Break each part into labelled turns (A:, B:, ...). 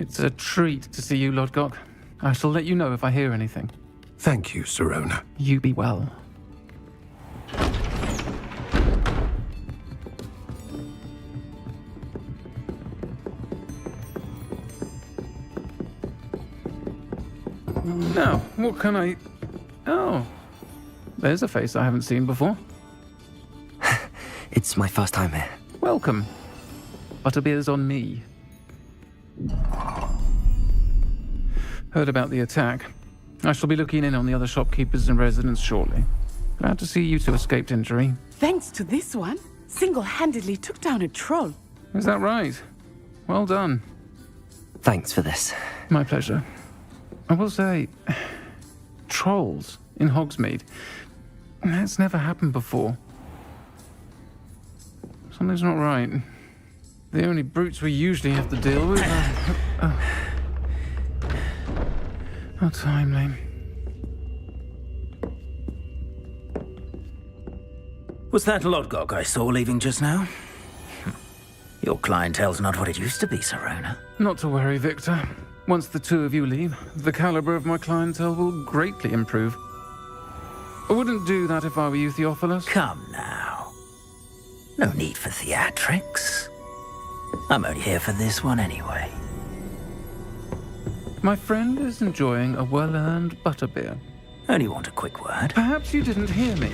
A: It's a treat to see you, Lodgok. I shall let you know if I hear anything.
B: Thank you, Sirona.
A: You be well. Now, what can I... Oh, there's a face I haven't seen before.
C: It's my first time here.
A: Welcome. Butterbeer's on me. Heard about the attack. I shall be looking in on the other shopkeepers and residents shortly. Glad to see you two escaped injury.
D: Thanks to this one, single-handedly took down a troll.
A: Is that right? Well done.
C: Thanks for this.
A: My pleasure. I will say, trolls in Hogsmeade. That's never happened before. Something's not right. The only brutes we usually have to deal with are... How timely.
E: Was that Lodgok I saw leaving just now? Your clientele's not what it used to be, Sirona.
A: Not to worry, Victor. Once the two of you leave, the caliber of my clientele will greatly improve. I wouldn't do that if I were you, Theophilus.
E: Come now. No need for theatrics. I'm only here for this one anyway.
A: My friend is enjoying a well-earned butterbeer.
E: Only want a quick word.
A: Perhaps you didn't hear me.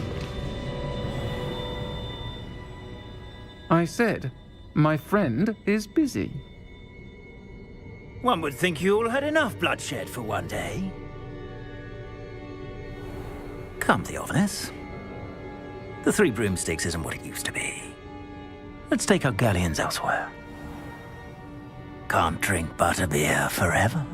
A: I said, my friend is busy.
E: One would think you all had enough bloodshed for one day. Come, Theophilus. The Three Broomsticks isn't what it used to be. Let's take our galleons elsewhere. Can't drink butterbeer forever.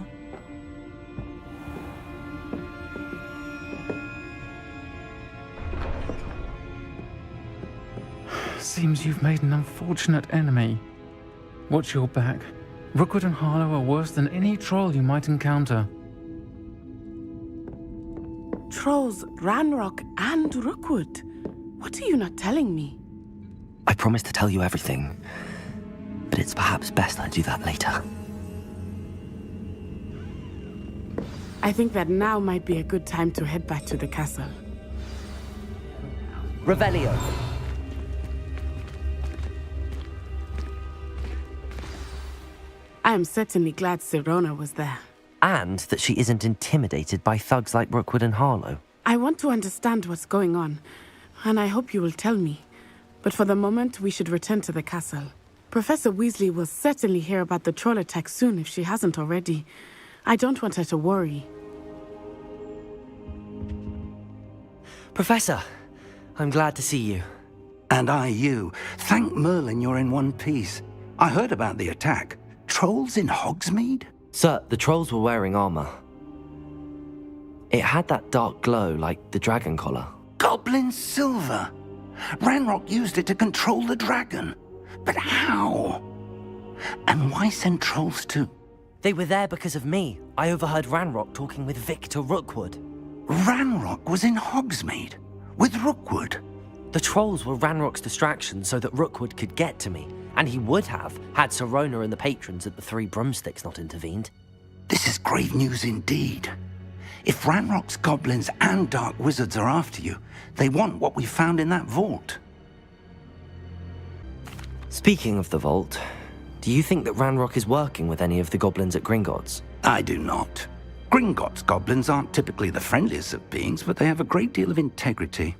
A: Seems you've made an unfortunate enemy. Watch your back. Rookwood and Harlow are worse than any troll you might encounter.
D: Trolls, Ranrock, and Rookwood. What are you not telling me?
C: I promise to tell you everything, but it's perhaps best I do that later.
D: I think that now might be a good time to head back to the castle.
C: Revelio.
D: I am certainly glad Sirona was there.
C: And that she isn't intimidated by thugs like Rookwood and Harlow.
D: I want to understand what's going on, and I hope you will tell me. But for the moment, we should return to the castle. Professor Weasley will certainly hear about the troll attack soon if she hasn't already. I don't want her to worry.
C: Professor, I'm glad to see you.
F: And I you. Thank Merlin you're in one piece. I heard about the attack. Trolls in Hogsmeade?
C: Sir, the trolls were wearing armor. It had that dark glow like the dragon collar.
F: Goblin silver! Ranrock used it to control the dragon. But how? And why send trolls too?
C: They were there because of me. I overheard Ranrock talking with Victor Rookwood.
F: Ranrock was in Hogsmeade? With Rookwood?
C: The trolls were Ranrock's distraction so that Rookwood could get to me. And he would have, had Sirona and the patrons at the Three Broomsticks not intervened.
F: This is grave news indeed. If Ranrock's goblins and dark wizards are after you, they want what we found in that vault.
C: Speaking of the vault, do you think that Ranrock is working with any of the goblins at Gringotts?
F: I do not. Gringotts goblins aren't typically the friendliest of beings, but they have a great deal of integrity.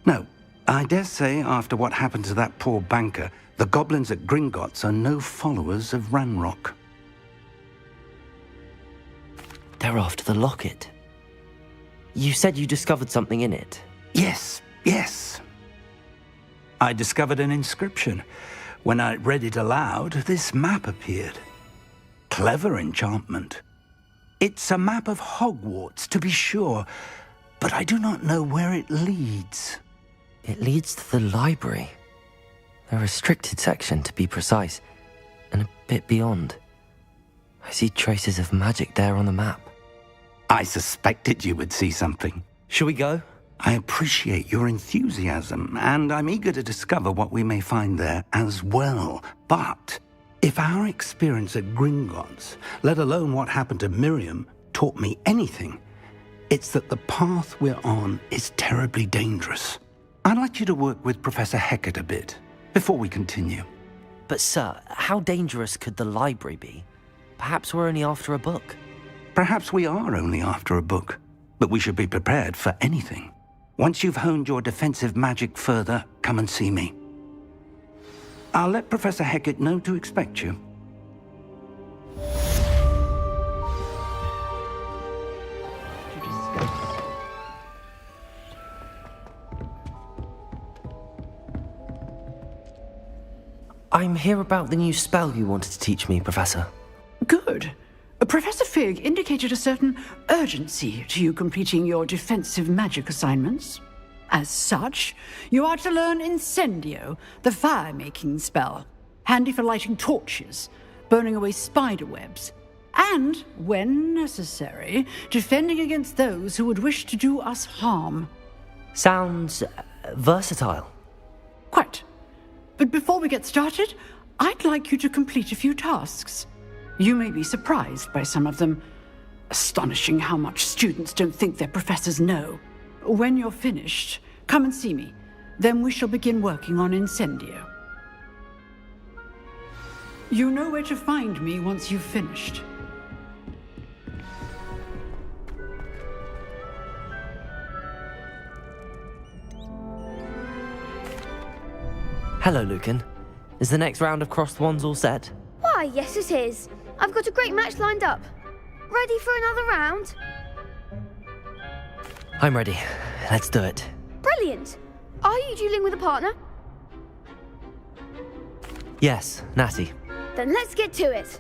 F: No, I dare say after what happened to that poor banker, the goblins at Gringotts are no followers of Ranrock.
C: They're after the locket. You said you discovered something in it.
F: Yes. I discovered an inscription. When I read it aloud, this map appeared. Clever enchantment. It's a map of Hogwarts, to be sure, but I do not know where it leads.
C: It leads to the library. A restricted section, to be precise, and a bit beyond. I see traces of magic there on the map.
F: I suspected you would see something.
C: Shall we go?
F: I appreciate your enthusiasm, and I'm eager to discover what we may find there as well. But If our experience at Gringotts, let alone what happened to Miriam, taught me anything, it's that the path we're on is terribly dangerous. I'd like you to work with Professor Hecat a bit before we continue.
C: But sir, how dangerous could the library be? Perhaps we're only after a book.
F: Perhaps we are only after a book, but we should be prepared for anything. Once you've honed your defensive magic further, come and see me. I'll let Professor Hecat know to expect you.
C: I'm here about the new spell you wanted to teach me, Professor.
G: Good. Professor Fig indicated a certain urgency to you completing your defensive magic assignments. As such, you are to learn Incendio, the fire-making spell, handy for lighting torches, burning away spider webs, and, when necessary, defending against those who would wish to do us harm.
C: Sounds versatile.
G: Quite. But before we get started, I'd like you to complete a few tasks. You may be surprised by some of them. Astonishing how much students don't think their professors know. When you're finished, come and see me. Then we shall begin working on Incendio. You know where to find me once you've finished.
C: Hello, Lucan. Is the next round of Crossed Wands all set?
H: Why, yes it is. I've got a great match lined up. Ready for another round?
C: I'm ready. Let's do it.
H: Brilliant. Are you dueling with a partner?
C: Yes, Natty.
H: Then let's get to it.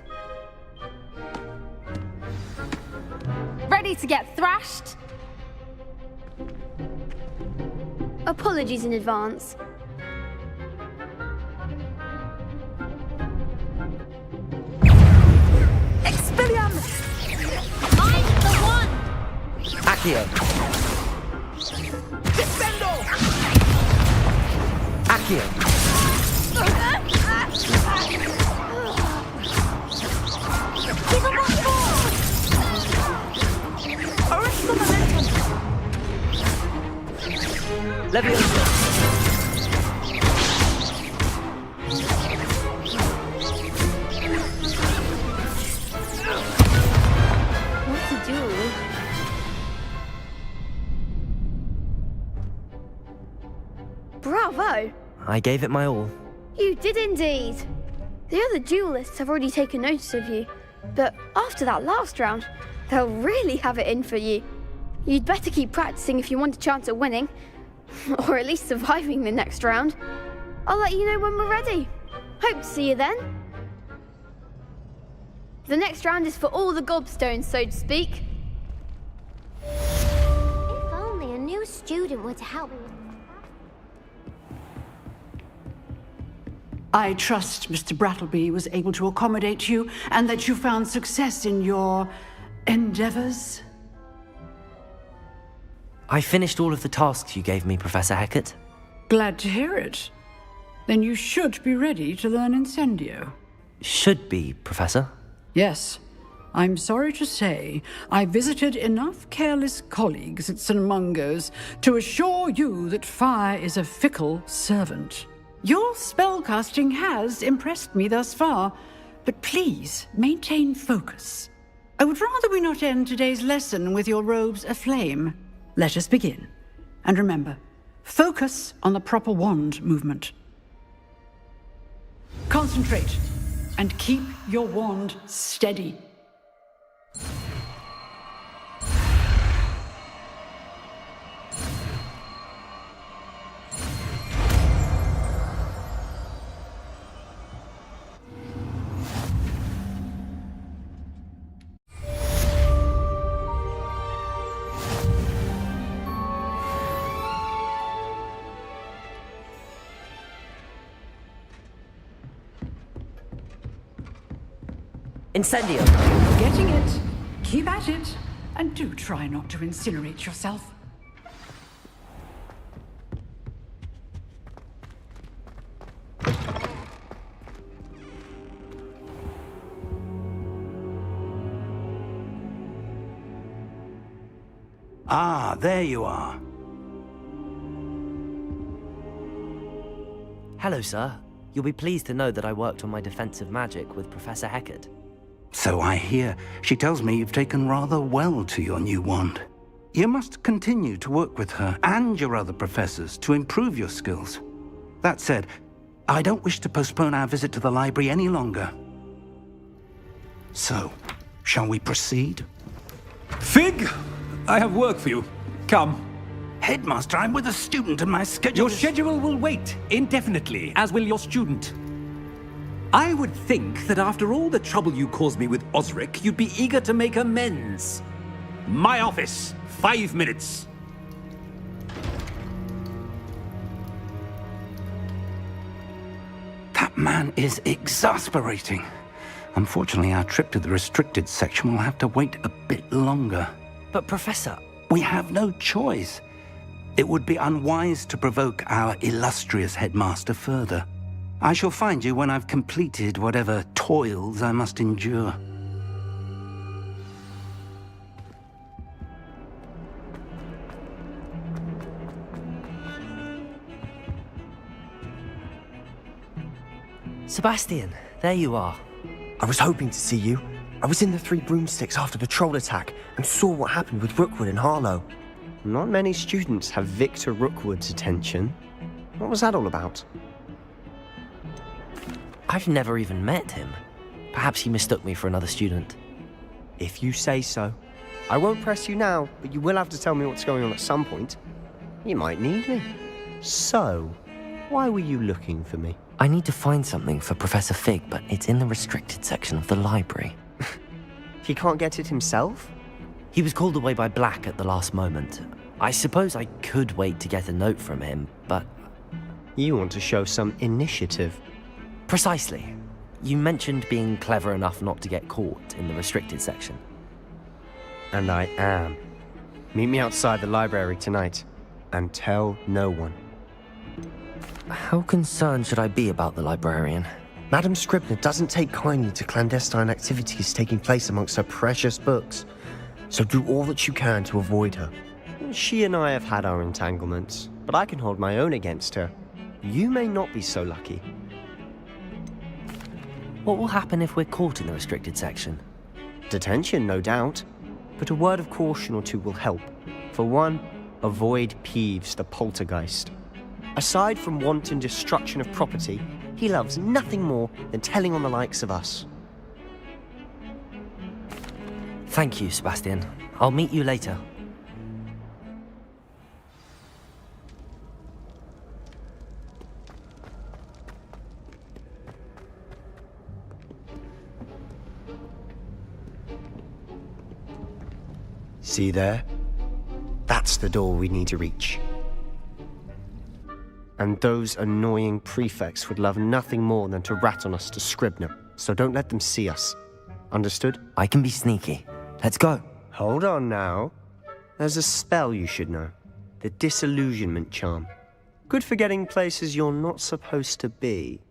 I: Ready to get thrashed?
H: Apologies in advance.
I: Expelliarmus! I'm the one!
C: Accio.
I: Descendo!
C: Accio.
I: Give him that ball! Arrest the momentum!
C: Leviosa.
H: What's a duel? Bravo!
C: I gave it my all.
H: You did indeed. The other duelists have already taken notice of you, but after that last round, they'll really have it in for you. You'd better keep practicing if you want a chance at winning, or at least surviving the next round. I'll let you know when we're ready. Hope to see you then. The next round is for all the gobstones, so to speak.
J: If only a new student were to help me.
G: I trust Mr. Brattleby was able to accommodate you and that you found success in your endeavors.
C: I finished all of the tasks you gave me, Professor Hecat.
G: Glad to hear it. Then you should be ready to learn Incendio.
C: Should be, Professor.
G: Yes. I'm sorry to say, I visited enough careless colleagues at St. Mungo's to assure you that fire is a fickle servant. Your spellcasting has impressed me thus far, but please maintain focus. I would rather we not end today's lesson with your robes aflame. Let us begin. And remember, focus on the proper wand movement. Concentrate and keep your wand steady.
C: Incendio.
G: Getting it. Keep at it. And do try not to incinerate yourself.
F: Ah, there you are.
C: Hello, sir. You'll be pleased to know that I worked on my defensive magic with Professor Heckard.
F: So I hear. She tells me you've taken rather well to your new wand. You must continue to work with her and your other professors to improve your skills. That said, I don't wish to postpone our visit to the library any longer. So, shall we proceed?
B: Fig! I have work for you. Come.
F: Headmaster, I'm with a student and my schedule
B: Your schedule will wait indefinitely, as will your student. I would think that after all the trouble you caused me with Osric, you'd be eager to make amends. My office, 5 minutes.
F: That man is exasperating. Unfortunately, our trip to the restricted section will have to wait a bit longer.
C: But, Professor...
F: We have no choice. It would be unwise to provoke our illustrious headmaster further. I shall find you when I've completed whatever toils I must endure.
C: Sebastian, there you are.
K: I was hoping to see you. I was in the Three Broomsticks after the troll attack and saw what happened with Rookwood and Harlow.
L: Not many students have Victor Rookwood's attention. What was that all about?
C: I've never even met him. Perhaps he mistook me for another student.
L: If you say so. I won't press you now, but you will have to tell me what's going on at some point. You might need me. So, why were you looking for me?
C: I need to find something for Professor Fig, but it's in the restricted section of the library.
L: He can't get it himself?
C: He was called away by Black at the last moment. I suppose I could wait to get a note from him, but...
L: You want to show some initiative.
C: Precisely. You mentioned being clever enough not to get caught in the restricted section.
L: And I am. Meet me outside the library tonight, and tell no one.
C: How concerned should I be about the librarian?
K: Madam Scribner doesn't take kindly to clandestine activities taking place amongst her precious books, so do all that you can to avoid her.
L: She and I have had our entanglements, but I can hold my own against her. You may not be so lucky.
C: What will happen if we're caught in the restricted section?
L: Detention, no doubt, but a word of caution or two will help. For one, avoid Peeves, the poltergeist. Aside from wanton destruction of property, he loves nothing more than telling on the likes of us.
C: Thank you, Sebastian. I'll meet you later.
K: See there? That's the door we need to reach.
L: And those annoying prefects would love nothing more than to rat on us to Scribner, so don't let them see us. Understood?
C: I can be sneaky. Let's go.
L: Hold on now. There's a spell you should know. The Disillusionment Charm. Good for getting places you're not supposed to be.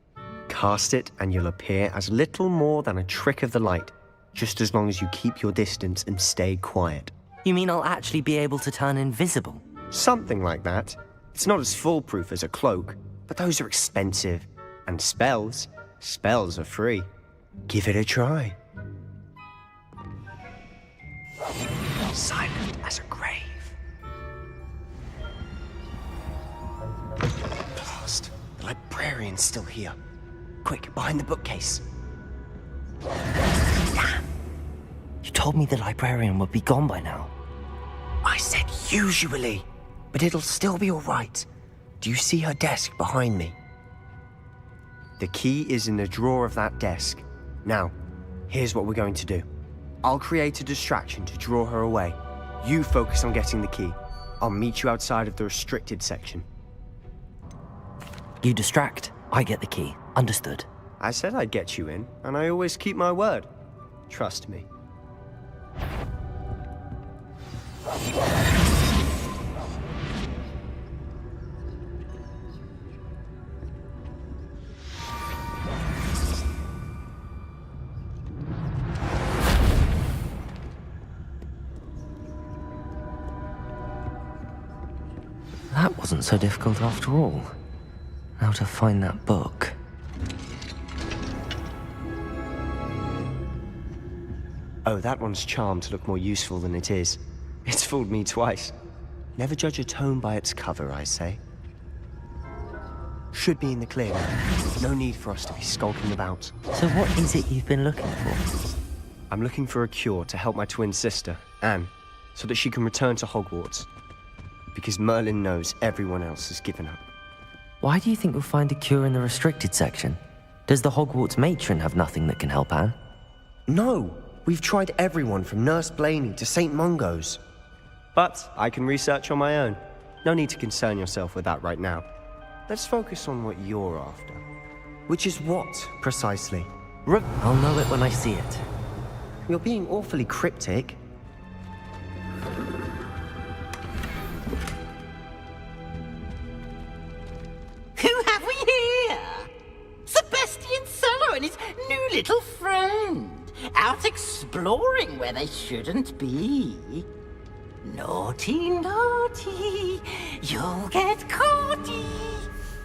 L: Cast it and you'll appear as little more than a trick of the light, just as long as you keep your distance and stay quiet.
C: You mean I'll actually be able to turn invisible?
L: Something like that. It's not as foolproof as a cloak, but those are expensive. And spells are free. Give it a try.
K: Silent as a grave. Blast. The librarian's still here. Quick, behind the bookcase.
C: Damn. You told me the librarian would be gone by now.
K: I said usually, but it'll still be all right. Do you see her desk behind me?
L: The key is in the drawer of that desk. Now, here's what we're going to do. I'll create a distraction to draw her away. You focus on getting the key. I'll meet you outside of the restricted section.
C: You distract, I get the key. Understood.
L: I said I'd get you in, and I always keep my word. Trust me.
C: That wasn't so difficult after all. Now to find that book.
L: Oh, that one's charmed to look more useful than it is. It's fooled me twice. Never judge a tome by its cover, I say. Should be in the clear now. No need for us to be skulking about.
C: So what is it you've been looking for?
L: I'm looking for a cure to help my twin sister, Anne, so that she can return to Hogwarts. Because Merlin knows everyone else has given up.
C: Why do you think we'll find a cure in the restricted section? Does the Hogwarts matron have nothing that can help Anne?
K: No! We've tried everyone from Nurse Blaney to St. Mungo's.
L: But I can research on my own. No need to concern yourself with that right now. Let's focus on what you're after.
K: Which is what, precisely?
C: I'll know it when I see it.
K: You're being awfully cryptic.
M: Who have we here? Sebastian Sallow and his new little friend. Out exploring where they shouldn't be. Naughty, naughty, you'll get caughty.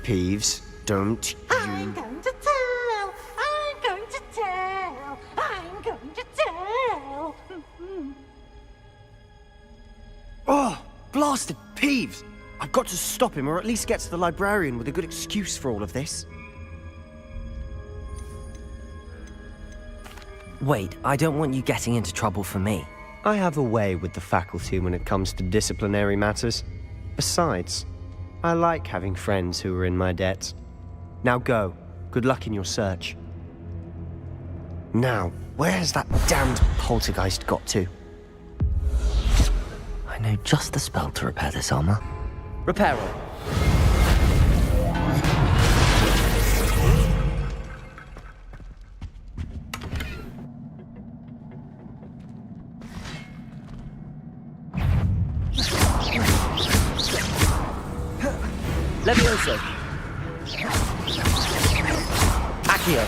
K: Peeves, don't you...
M: I'm going to tell, I'm going to tell, I'm going to tell.
K: Oh, blasted Peeves! I've got to stop him, or at least get to the librarian with a good excuse for all of this.
C: Wait, I don't want you getting into trouble for me.
L: I have a way with the faculty when it comes to disciplinary matters. Besides, I like having friends who are in my debt. Now go. Good luck in your search.
K: Now, where has that damned poltergeist got to?
C: I know just the spell to repair this armor.
K: Repair it.
C: Levioso. Accio.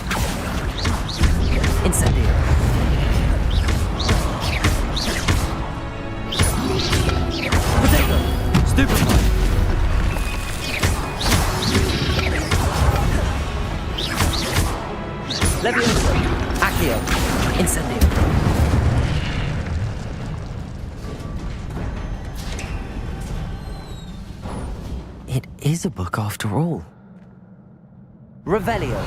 C: Incendio. Potato. Stupefy. Levioso. Accio. Incendio. It is a book after all. Revelio.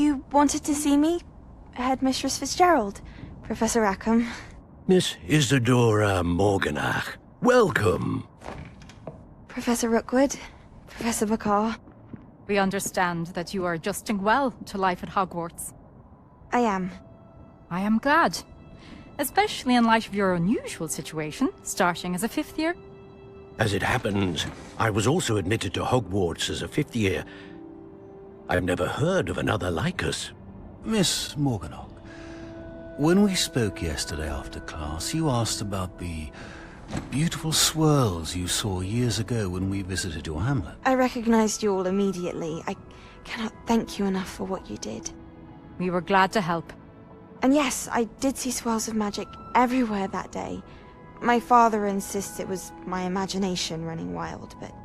N: You wanted to see me? Headmistress Fitzgerald, Professor Rackham.
O: Miss Isadora Morganach, welcome.
N: Professor Rookwood, Professor Bakar.
P: We understand that you are adjusting well to life at Hogwarts.
N: I am.
P: I am glad. Especially in light of your unusual situation, starting as a 5th year.
O: As it happens, I was also admitted to Hogwarts as a 5th year. I've never heard of another like us.
Q: Miss Morganach, when we spoke yesterday after class, you asked about the beautiful swirls you saw years ago when we visited your hamlet.
N: I recognized you all immediately. I cannot thank you enough for what you did.
P: We were glad to help.
N: And yes, I did see swirls of magic everywhere that day. My father insists it was my imagination running wild, but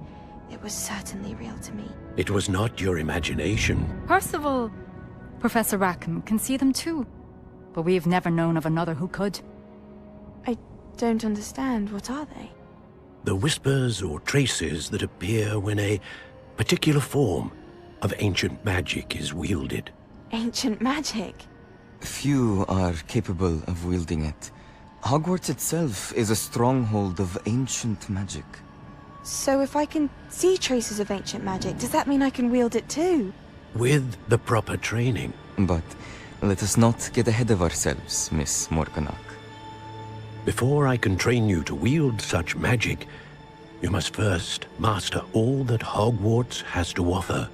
N: it was certainly real to me.
O: It was not your imagination.
P: Percival, Professor Rackham can see them too. But we have never known of another who could.
N: I don't understand. What are they?
O: The whispers or traces that appear when a particular form of ancient magic is wielded.
N: Ancient magic?
R: Few are capable of wielding it. Hogwarts itself is a stronghold of ancient magic.
N: So if I can see traces of ancient magic, does that mean I can wield it too?
O: With the proper training.
R: But let us not get ahead of ourselves, Miss Morganach.
O: Before I can train you to wield such magic, you must first master all that Hogwarts has to offer.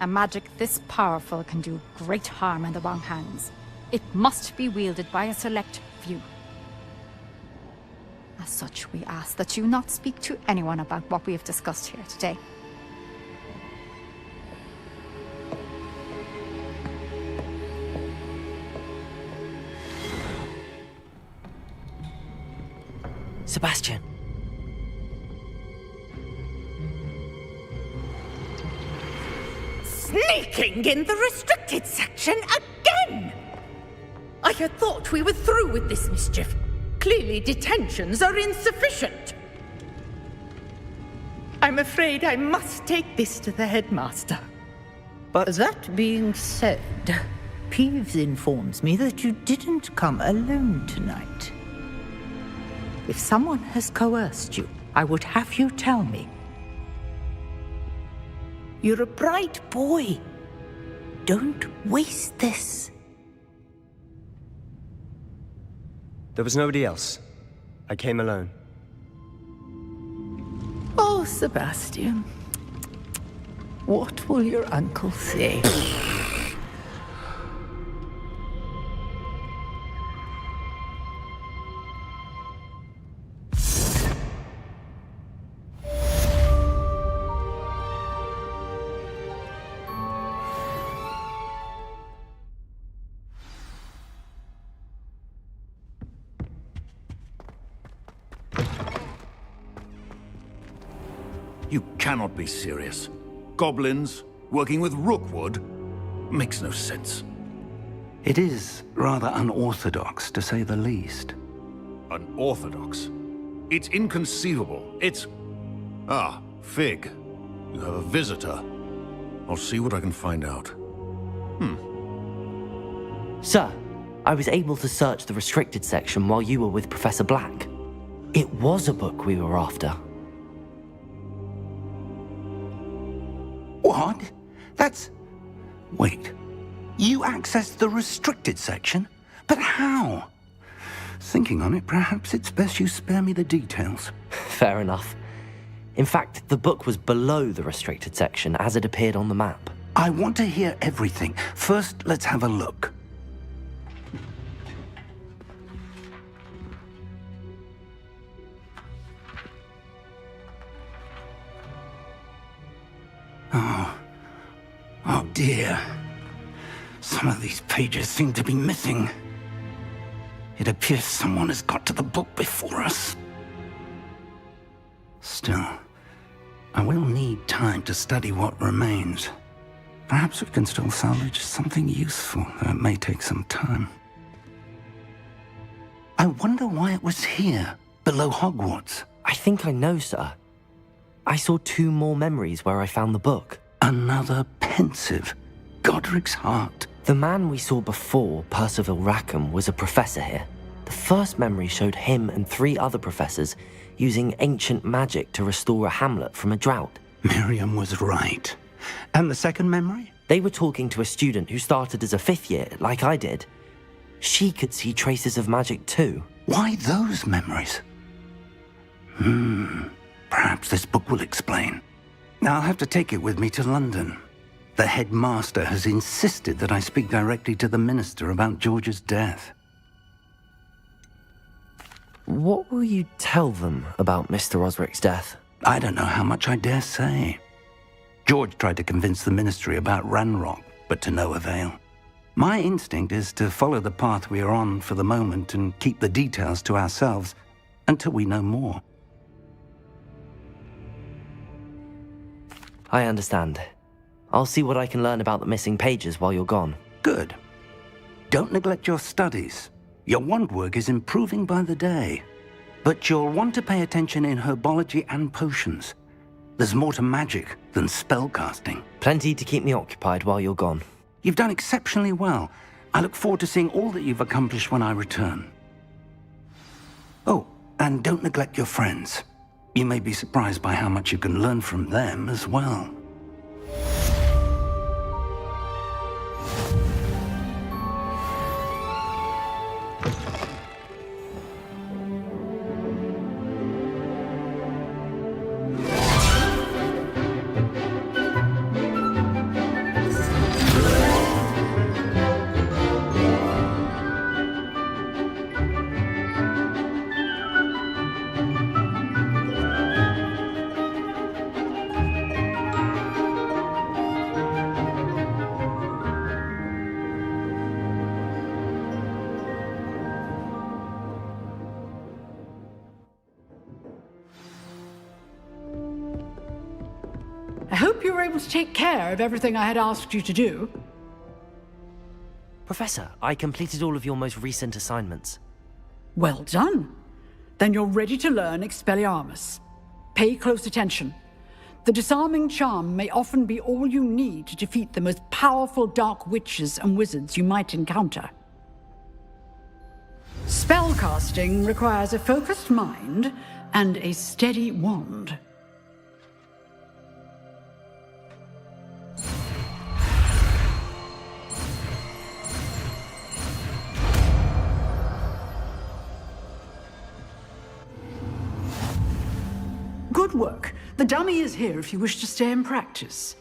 P: A magic this powerful can do great harm in the wrong hands. It must be wielded by a select few. As such, we ask that you not speak to anyone about what we have discussed here today.
C: Sebastian.
S: Sneaking in the restricted section again! I had thought we were through with this mischief. Clearly detentions are insufficient. I'm afraid I must take this to the headmaster.
E: But that being said, Peeves informs me that you didn't come alone tonight. If someone has coerced you, I would have you tell me. You're a bright boy. Don't waste this.
L: There was nobody else. I came alone.
E: Oh, Sebastian. What will your uncle say?
T: You cannot be serious. Goblins working with Rookwood makes no sense.
F: It is rather unorthodox, to say the least.
T: Unorthodox? It's inconceivable. It's... Ah, Fig. You have a visitor. I'll see what I can find out.
C: Sir, I was able to search the restricted section while you were with Professor Black. It was a book we were after.
F: What? That's... Wait. You accessed the restricted section? But how? Thinking on it, perhaps it's best you spare me the details.
C: Fair enough. In fact, the book was below the restricted section as it appeared on the map.
F: I want to hear everything. First, let's have a look. Oh dear. Some of these pages seem to be missing. It appears someone has got to the book before us. Still, I will need time to study what remains. Perhaps we can still salvage something useful, though it may take some time. I wonder why it was here, below Hogwarts.
C: I think I know, sir. I saw 2 more memories where I found the book.
F: Another pensive. Godric's heart.
C: The man we saw before, Percival Rackham, was a professor here. The first memory showed him and 3 other professors using ancient magic to restore a hamlet from a drought.
F: Miriam was right. And the second memory?
C: They were talking to a student who started as a 5th year, like I did. She could see traces of magic too.
F: Why those memories? Perhaps this book will explain. I'll have to take it with me to London. The headmaster has insisted that I speak directly to the minister about George's death.
C: What will you tell them about Mr. Osric's death?
F: I don't know how much I dare say. George tried to convince the ministry about Ranrock, but to no avail. My instinct is to follow the path we are on for the moment and keep the details to ourselves until we know more.
C: I understand. I'll see what I can learn about the missing pages while you're gone.
F: Good. Don't neglect your studies. Your wand work is improving by the day. But you'll want to pay attention in herbology and potions. There's more to magic than spellcasting.
C: Plenty to keep me occupied while you're gone.
F: You've done exceptionally well. I look forward to seeing all that you've accomplished when I return. Oh, and don't neglect your friends. You may be surprised by how much you can learn from them as well.
G: I hope you were able to take care of everything I had asked you to do.
C: Professor, I completed all of your most recent assignments.
G: Well done. Then you're ready to learn Expelliarmus. Pay close attention. The disarming charm may often be all you need to defeat the most powerful dark witches and wizards you might encounter. Spellcasting requires a focused mind and a steady wand. Good work. The dummy is here if you wish to stay and practice.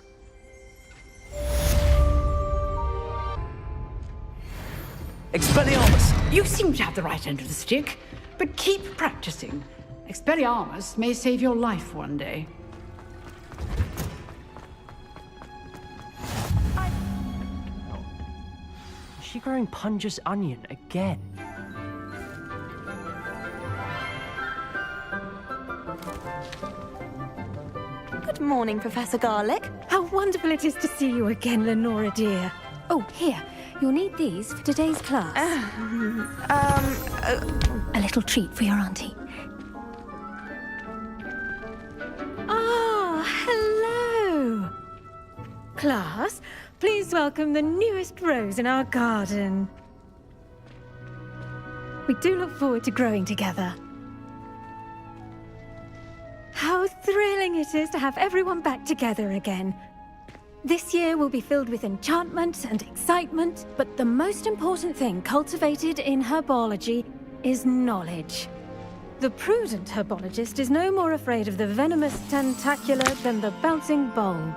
C: Expelliarmus!
G: You seem to have the right end of the stick, but keep practicing. Expelliarmus may save your life one day.
L: Is she growing Punja's onion again?
U: Good morning, Professor Garlick. How wonderful it is to see you again, Lenora dear. Oh, here. You'll need these for today's class. A little treat for your auntie. Ah, hello. Class, please welcome the newest rose in our garden. We do look forward to growing together. How thrilling it is to have everyone back together again. This year will be filled with enchantment and excitement, but the most important thing cultivated in herbology is knowledge. The prudent herbologist is no more afraid of the venomous tentacula than the bouncing bulb.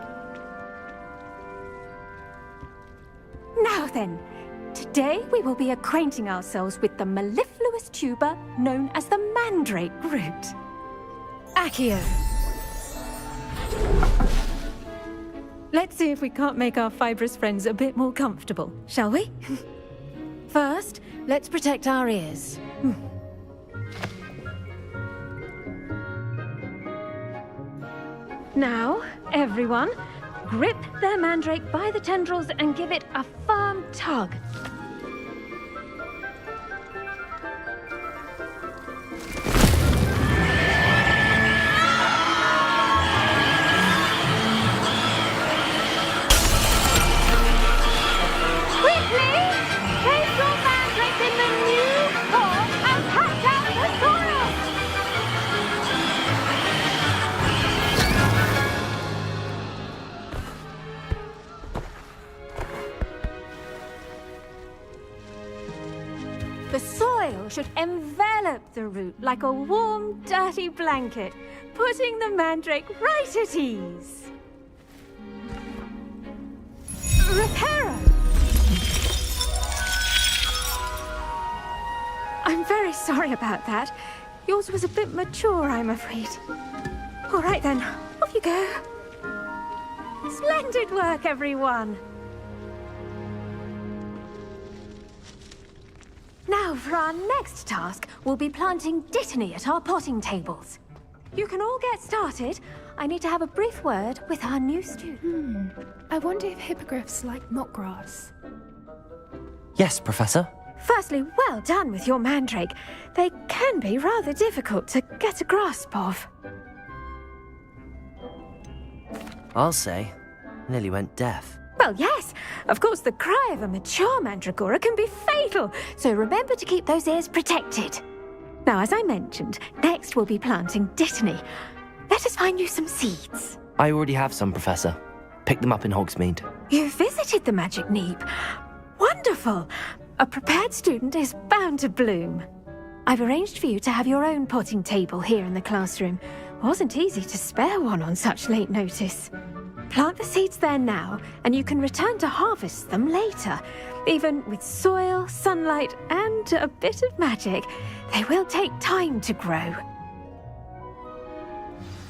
U: Now then, today we will be acquainting ourselves with the mellifluous tuber known as the mandrake root. Accio. Let's see if we can't make our fibrous friends a bit more comfortable, shall we? First, let's protect our ears. Now, everyone, grip their mandrake by the tendrils and give it a firm tug. should envelop the root like a warm, dirty blanket, putting the mandrake right at ease. Reparo! I'm very sorry about that. Yours was a bit mature, I'm afraid. All right then, off you go. Splendid work, everyone! Now, for our next task, we'll be planting dittany at our potting tables. You can all get started. I need to have a brief word with our new student.
A: I wonder if hippogriffs like knotgrass.
C: Yes, Professor.
U: Firstly, well done with your mandrake. They can be rather difficult to get a grasp of.
C: I'll say, nearly went deaf.
U: Well, yes. Of course, the cry of a mature mandragora can be fatal, so remember to keep those ears protected. Now, as I mentioned, next we'll be planting dittany. Let us find you some seeds.
C: I already have some, Professor. Picked them up in Hogsmeade.
U: You visited the Magic Neep. Wonderful! A prepared student is bound to bloom. I've arranged for you to have your own potting table here in the classroom. Wasn't easy to spare one on such late notice. Plant the seeds there now, and you can return to harvest them later. Even with soil, sunlight, and a bit of magic, they will take time to grow.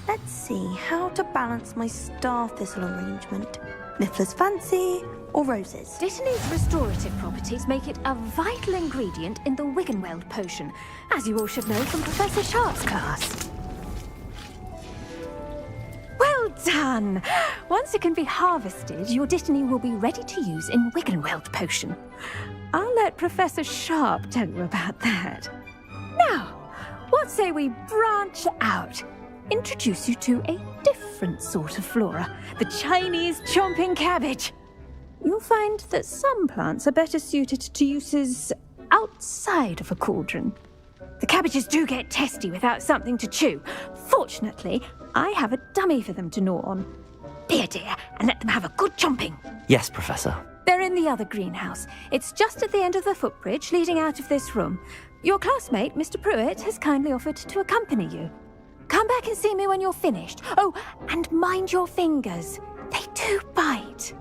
N: Let's see how to balance my star thistle arrangement. Niffler's fancy or roses?
U: Dittany's restorative properties make it a vital ingredient in the Wiggenweld potion, as you all should know from Professor Sharp's class. Well done! Once it can be harvested, your dittany will be ready to use in Wiggenweld potion. I'll let Professor Sharp tell you about that. Now, what say we branch out? Introduce you to a different sort of flora, the Chinese chomping cabbage. You'll find that some plants are better suited to uses outside of a cauldron. The cabbages do get testy without something to chew. Fortunately, I have a dummy for them to gnaw on. Be a dear and let them have a good chomping.
C: Yes, Professor.
U: They're in the other greenhouse. It's just at the end of the footbridge leading out of this room. Your classmate, Mr. Pruitt, has kindly offered to accompany you. Come back and see me when you're finished. Oh, and mind your fingers. They do bite.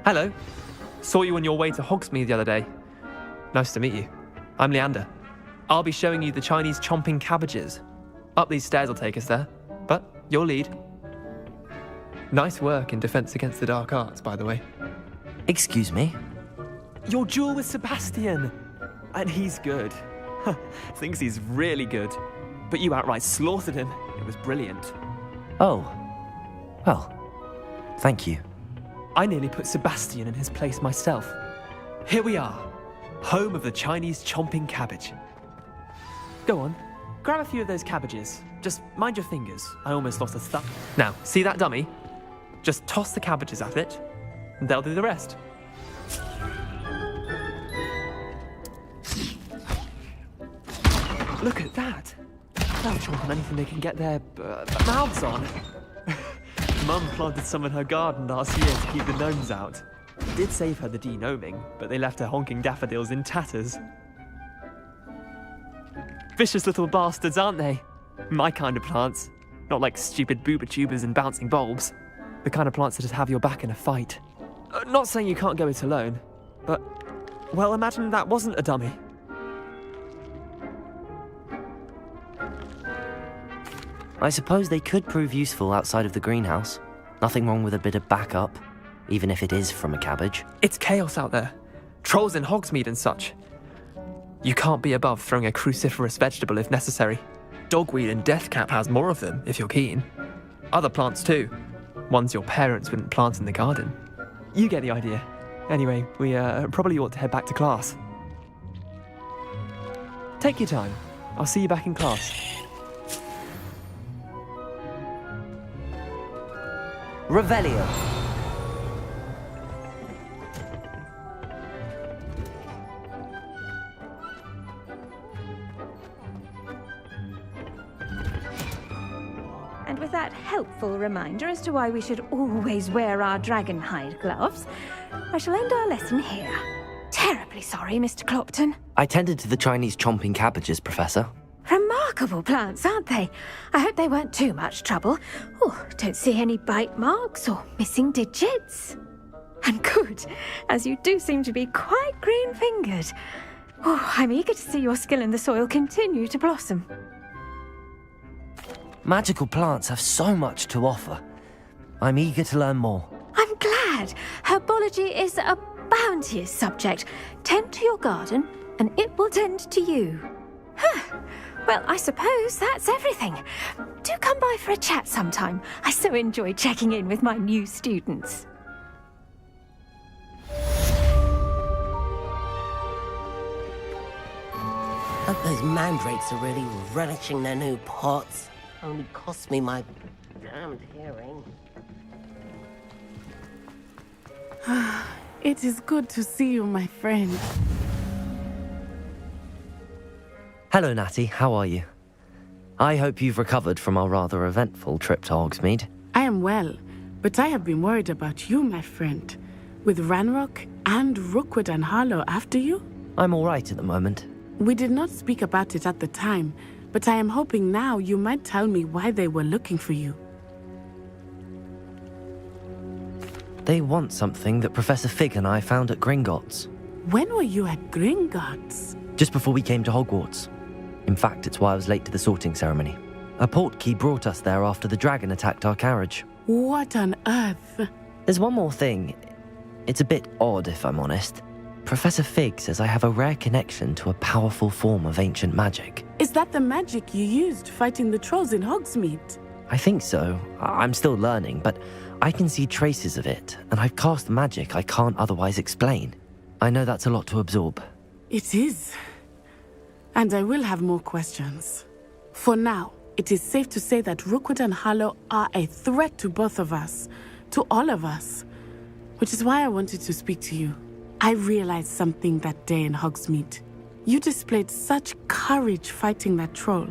V: Hello. Saw you on your way to Hogsmeade the other day. Nice to meet you. I'm Leander. I'll be showing you the Chinese chomping cabbages. Up these stairs will take us there, but you'll lead. Nice work in Defense Against the Dark Arts, by the way.
C: Excuse me?
V: Your duel with Sebastian! And he's good. Thinks he's really good. But you outright slaughtered him. It was brilliant.
C: Oh. Well, thank you.
V: I nearly put Sebastian in his place myself. Here we are, home of the Chinese chomping cabbage. Go on, grab a few of those cabbages. Just mind your fingers. I almost lost a thumb. Now, see that dummy? Just toss the cabbages at it, and they'll do the rest. Look at that. They'll chomp on anything they can get their mouths on. Mum planted some in her garden last year to keep the gnomes out. Did save her the de-gnoming, but they left her honking daffodils in tatters. Vicious little bastards, aren't they? My kind of plants. Not like stupid booba tubers and bouncing bulbs. The kind of plants that just have your back in a fight. Not saying you can't go it alone, but, well, imagine that wasn't a dummy.
C: I suppose they could prove useful outside of the greenhouse. Nothing wrong with a bit of backup, even if it is from a cabbage.
V: It's chaos out there. Trolls in Hogsmeade and such. You can't be above throwing a cruciferous vegetable if necessary. Dogweed and deathcap has more of them, if you're keen. Other plants too. Ones your parents wouldn't plant in the garden. You get the idea. Anyway, we probably ought to head back to class. Take your time. I'll see you back in class.
C: Revelio.
U: And with that helpful reminder as to why we should always wear our dragon hide gloves, I shall end our lesson here. Terribly sorry, Mr. Clopton.
C: I tended to the Chinese chomping cabbages, Professor.
U: Remarkable plants, aren't they? I hope they weren't too much trouble. Oh, don't see any bite marks or missing digits. And good, as you do seem to be quite green-fingered. Oh, I'm eager to see your skill in the soil continue to blossom.
C: Magical plants have so much to offer. I'm eager to learn more.
U: I'm glad. Herbology is a bounteous subject. Tend to your garden, and it will tend to you. Huh. Well, I suppose that's everything. Do come by for a chat sometime. I so enjoy checking in with my new students.
D: Hope those mandrakes are really relishing their new pots. Only cost me my damned hearing.
I: It is good to see you, my friend.
C: Hello, Natty. How are you? I hope you've recovered from our rather eventful trip to Hogsmeade.
I: I am well, but I have been worried about you, my friend. With Ranrock and Rookwood and Harlow after you?
C: I'm all right at the moment.
I: We did not speak about it at the time, but I am hoping now you might tell me why they were looking for you.
C: They want something that Professor Fig and I found at Gringotts.
I: When were you at Gringotts?
C: Just before we came to Hogwarts. In fact, it's why I was late to the sorting ceremony. A portkey brought us there after the dragon attacked our carriage.
I: What on earth?
C: There's one more thing. It's a bit odd, if I'm honest. Professor Fig says I have a rare connection to a powerful form of ancient magic.
I: Is that the magic you used fighting the trolls in Hogsmeade?
C: I think so. I'm still learning, but I can see traces of it, and I've cast magic I can't otherwise explain. I know that's a lot to absorb.
I: It is. And I will have more questions. For now, it is safe to say that Rookwood and Harlow are a threat to both of us, to all of us, which is why I wanted to speak to you. I realized something that day in Hogsmeade. You displayed such courage fighting that troll,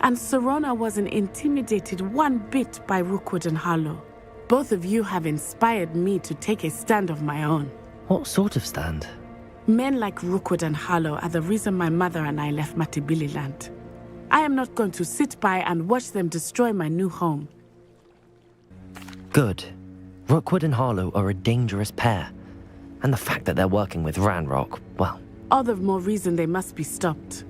I: and Serona wasn't intimidated one bit by Rookwood and Harlow. Both of you have inspired me to take a stand of my own.
C: What sort of stand?
I: Men like Rookwood and Harlow are the reason my mother and I left Matibili Land. I am not going to sit by and watch them destroy my new home.
C: Good. Rookwood and Harlow are a dangerous pair. And the fact that they're working with Ranrock, well...
I: All the more reason they must be stopped.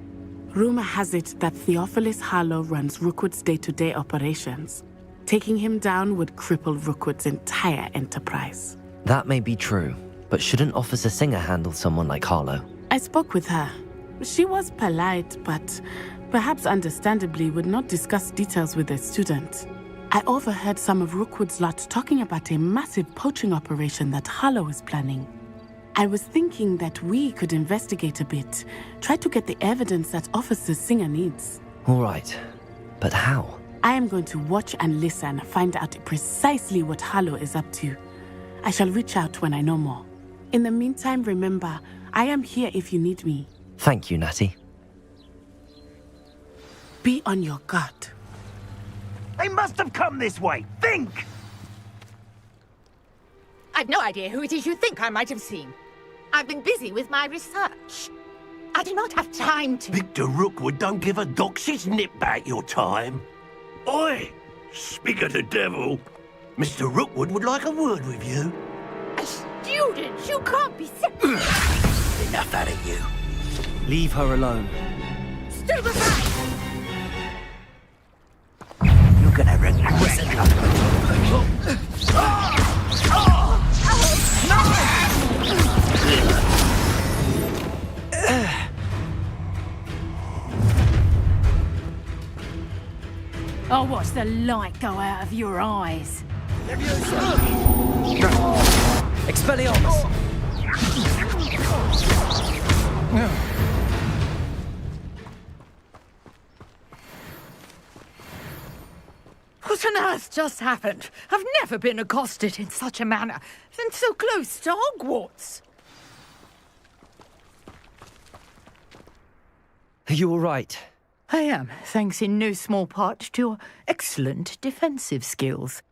I: Rumor has it that Theophilus Harlow runs Rookwood's day-to-day operations. Taking him down would cripple Rookwood's entire enterprise.
C: That may be true, but shouldn't Officer Singer handle someone like Harlow?
I: I spoke with her. She was polite, but perhaps understandably would not discuss details with a student. I overheard some of Rookwood's lot talking about a massive poaching operation that Harlow is planning. I was thinking that we could investigate a bit, try to get the evidence that Officer Singer needs.
C: All right, but how?
I: I am going to watch and listen, find out precisely what Harlow is up to. I shall reach out when I know more. In the meantime, remember, I am here if you need me.
C: Thank you, Natty.
I: Be on your guard.
W: They must have come this way. Think!
S: I've no idea who it is you think I might have seen. I've been busy with my research. I do not have time to...
W: Victor Rookwood don't give a doxy's nip back your time. Oi! Speak of the devil. Mr. Rookwood would like a word with you.
S: A student? You can't be serious.
W: Enough out of you.
C: Leave her alone.
S: Stand aside!
W: You're gonna regret it.
U: I'll watch the light go out of your eyes.
C: Expelliarmus!
S: What on earth just happened? I've never been accosted in such a manner, and so close to Hogwarts.
C: Are you all right?
E: I am, thanks in no small part to your excellent defensive skills.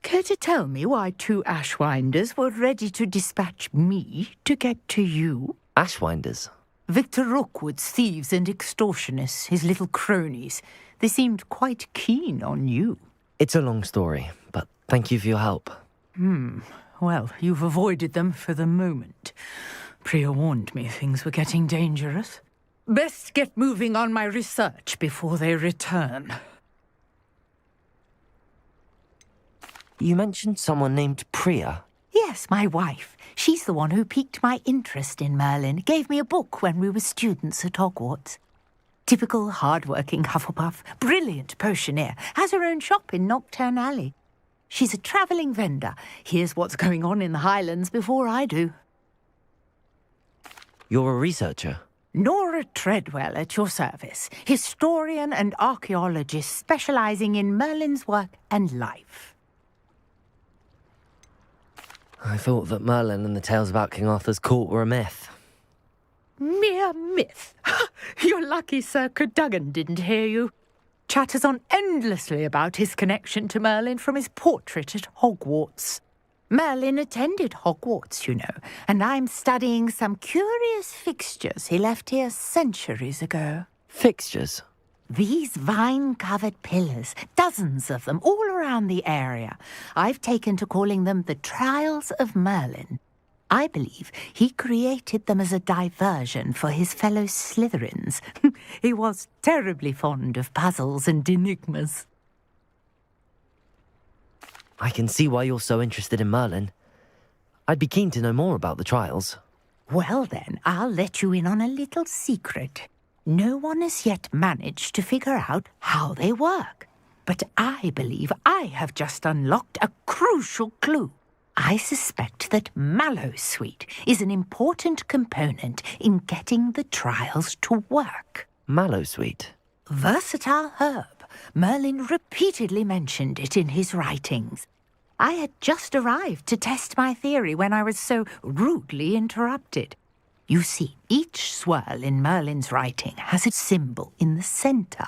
E: Care to tell me why 2 Ashwinders were ready to dispatch me to get to you?
C: Ashwinders?
E: Victor Rookwood's thieves and extortionists, his little cronies. They seemed quite keen on you.
C: It's a long story, but thank you for your help.
E: Well, you've avoided them for the moment. Priya warned me things were getting dangerous. Best get moving on my research before they return.
C: You mentioned someone named Priya.
E: Yes, my wife. She's the one who piqued my interest in Merlin. Gave me a book when we were students at Hogwarts. Typical hard-working Hufflepuff, brilliant potioneer, has her own shop in Knockturn Alley. She's a travelling vendor. Hears what's going on in the Highlands before I do.
C: You're a researcher?
E: Nora Treadwell at your service. Historian and archaeologist specialising in Merlin's work and life.
C: I thought that Merlin and the tales about King Arthur's court were a myth.
E: Mere myth. You're lucky Sir Cadogan didn't hear you. Chatters on endlessly about his connection to Merlin from his portrait at Hogwarts. Merlin attended Hogwarts, you know, and I'm studying some curious fixtures he left here centuries ago.
C: Fixtures?
E: These vine-covered pillars, dozens of them, all around the area. I've taken to calling them the Trials of Merlin. I believe he created them as a diversion for his fellow Slytherins. He was terribly fond of puzzles and enigmas.
C: I can see why you're so interested in Merlin. I'd be keen to know more about the trials.
E: Well then, I'll let you in on a little secret. No one has yet managed to figure out how they work. But I believe I have just unlocked a crucial clue. I suspect that Mallowsweet is an important component in getting the trials to work.
C: Mallowsweet?
E: Versatile herb. Merlin repeatedly mentioned it in his writings. I had just arrived to test my theory when I was so rudely interrupted. You see, each swirl in Merlin's writing has a symbol in the centre.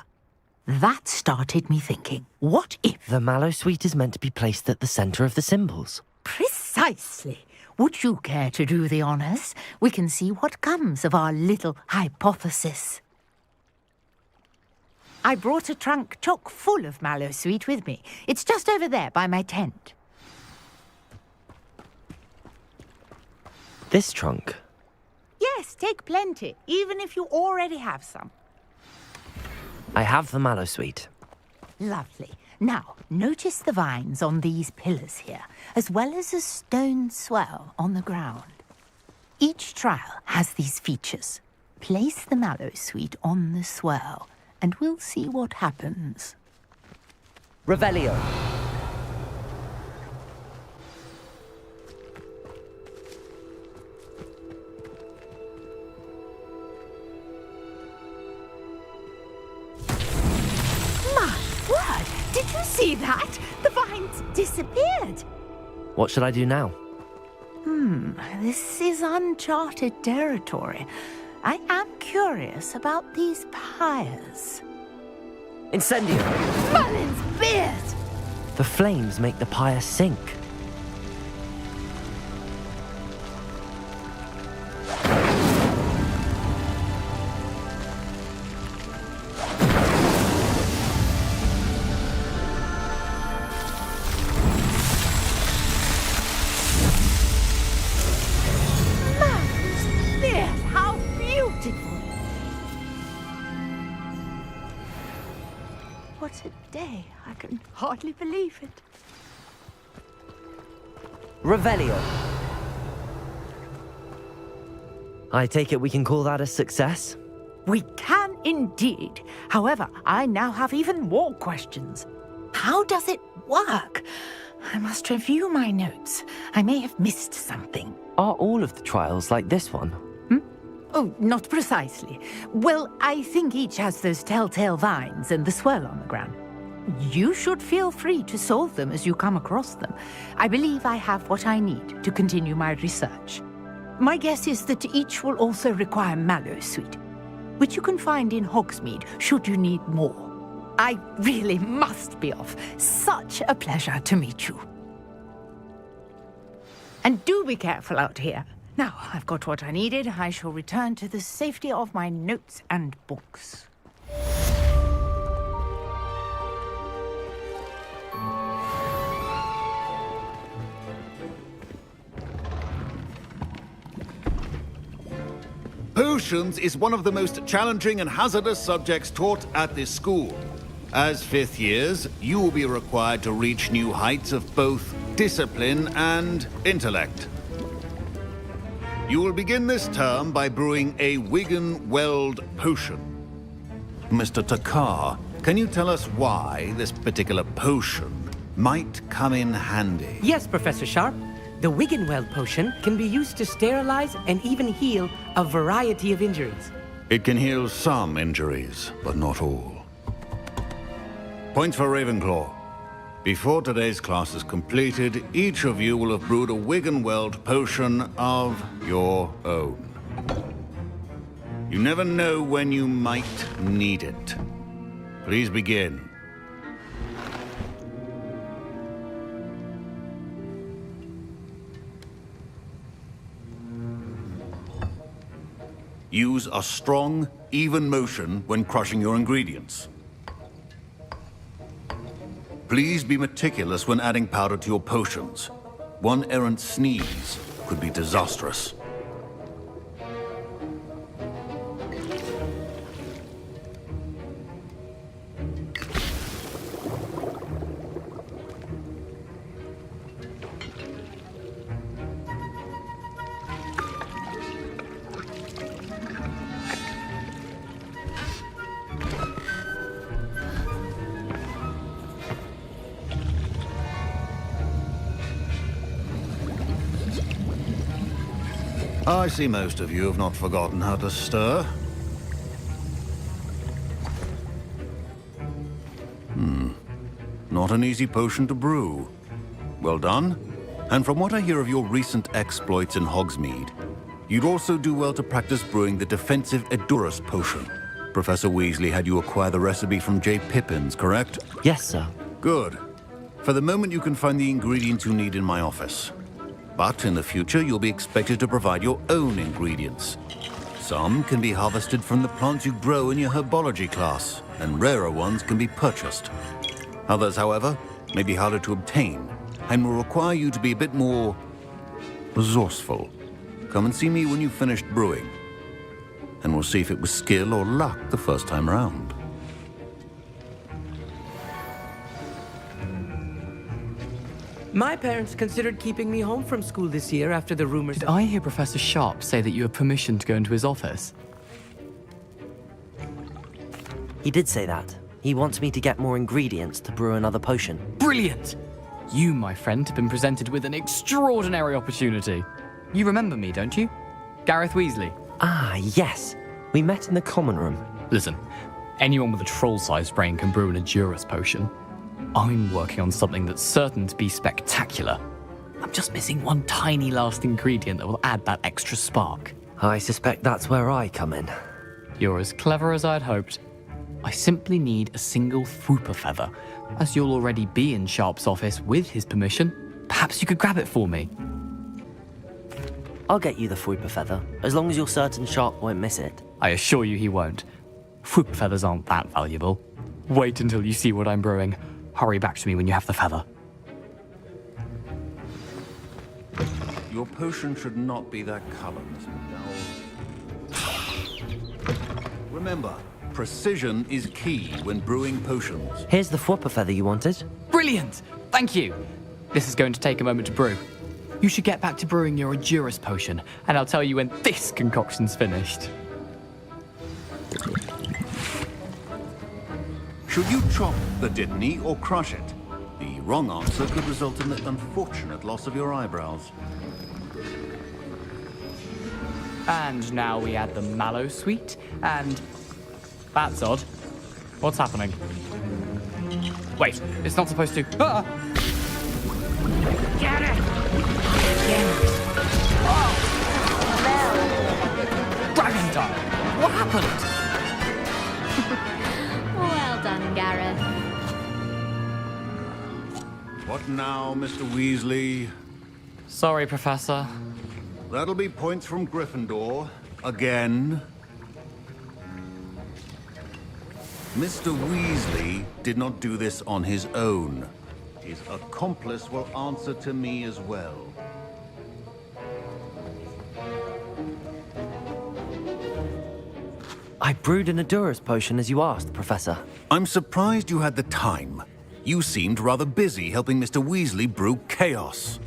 E: That started me thinking, what if...
C: The Mallowsweet is meant to be placed at the centre of the symbols.
E: Precisely. Would you care to do the honours? We can see what comes of our little hypothesis. I brought a trunk chock full of Mallowsweet with me. It's just over there by my tent.
C: This trunk?
E: Yes, take plenty, even if you already have some.
C: I have the Mallowsweet.
E: Lovely. Now, notice the vines on these pillars here, as well as a stone swell on the ground. Each trial has these features. Place the Mallowsweet on the swell, and we'll see what happens.
C: Revelio.
E: Did you see that? The vines disappeared.
C: What should I do now?
E: This is uncharted territory. I am curious about these pyres.
C: Incendio!
E: Merlin's beard!
C: The flames make the pyre sink.
E: What a day. I can hardly believe it.
C: Revelio. I take it we can call that a success?
E: We can indeed. However, I now have even more questions. How does it work? I must review my notes. I may have missed something.
C: Are all of the trials like this one?
E: Oh, not precisely. Well, I think each has those telltale vines and the swirl on the ground. You should feel free to solve them as you come across them. I believe I have what I need to continue my research. My guess is that each will also require Mallowsweet, which you can find in Hogsmeade should you need more. I really must be off. Such a pleasure to meet you. And do be careful out here. Now, I've got what I needed. I shall return to the safety of my notes and books.
T: Potions is one of the most challenging and hazardous subjects taught at this school. As fifth years, you will be required to reach new heights of both discipline and intellect. You will begin this term by brewing a Wigan-Weld potion. Mr. Takar, can you tell us why this particular potion might come in handy?
B: Yes, Professor Sharp. The Wigan-Weld potion can be used to sterilize and even heal a variety of injuries.
T: It can heal some injuries, but not all. Points for Ravenclaw. Before today's class is completed, each of you will have brewed a Wigan-Weld potion of your own. You never know when you might need it. Please begin. Use a strong, even motion when crushing your ingredients. Please be meticulous when adding powder to your potions. One errant sneeze could be disastrous. I see most of you have not forgotten how to stir. Not an easy potion to brew. Well done. And from what I hear of your recent exploits in Hogsmeade, you'd also do well to practice brewing the defensive Edurus potion. Professor Weasley had you acquire the recipe from J. Pippins, correct?
C: Yes, sir.
T: Good. For the moment, you can find the ingredients you need in my office. But in the future, you'll be expected to provide your own ingredients. Some can be harvested from the plants you grow in your herbology class, and rarer ones can be purchased. Others, however, may be harder to obtain, and will require you to be a bit more resourceful. Come and see me when you've finished brewing, and we'll see if it was skill or luck the first time around.
B: My parents considered keeping me home from school this year after the rumors.
V: Did I hear Professor Sharp say that you have permission to go into his office?
C: He did say that. He wants me to get more ingredients to brew another potion.
V: Brilliant! You, my friend, have been presented with an extraordinary opportunity. You remember me, don't you? Gareth Weasley.
C: Ah, yes. We met in the common room.
V: Listen, anyone with a troll-sized brain can brew an Edurus potion. I'm working on something that's certain to be spectacular. I'm just missing one tiny last ingredient that will add that extra spark.
C: I suspect that's where I come in.
V: You're as clever as I'd hoped. I simply need a single Fwooper feather. As you'll already be in Sharp's office with his permission, perhaps you could grab it for me.
C: I'll get you the Fwooper feather, as long as you're certain Sharp won't miss it.
V: I assure you he won't. Fwooper feathers aren't that valuable. Wait until you see what I'm brewing. Hurry back to me when you have the feather.
T: Your potion should not be that color, Miss McDowell. Remember, precision is key when brewing potions.
C: Here's the Fwooper feather you wanted.
V: Brilliant! Thank you! This is going to take a moment to brew. You should get back to brewing your Edurus potion, and I'll tell you when this concoction's finished.
T: Should you chop the Dittany or crush it? The wrong answer could result in the unfortunate loss of your eyebrows.
V: And now we add the mallow sweet, and... That's odd. What's happening? Wait, it's not supposed to... Ah!
M: Get it!
V: Dragon time! What happened?
P: Well done, Gareth.
T: What now, Mr. Weasley?
H: Sorry, Professor.
T: That'll be points from Gryffindor. Again. Mr. Weasley did not do this on his own. His accomplice will answer to me as well.
C: I brewed an Adura's potion as you asked, Professor.
T: I'm surprised you had the time. You seemed rather busy helping Mr. Weasley brew chaos.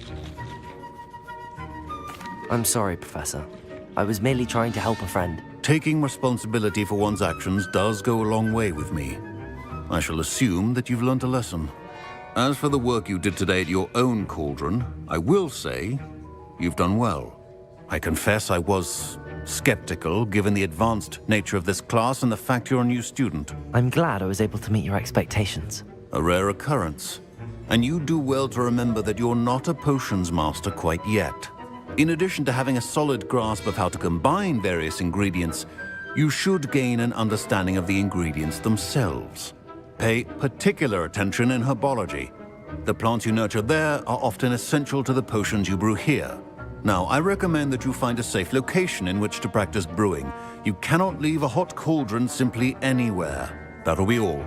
C: I'm sorry, Professor. I was merely trying to help a friend.
T: Taking responsibility for one's actions does go a long way with me. I shall assume that you've learnt a lesson. As for the work you did today at your own cauldron, I will say you've done well. I confess I was skeptical, given the advanced nature of this class and the fact you're a new student.
C: I'm glad I was able to meet your expectations.
T: A rare occurrence. And you do well to remember that you're not a potions master quite yet. In addition to having a solid grasp of how to combine various ingredients, you should gain an understanding of the ingredients themselves. Pay particular attention in herbology. The plants you nurture there are often essential to the potions you brew here. Now, I recommend that you find a safe location in which to practice brewing. You cannot leave a hot cauldron simply anywhere. That'll be all.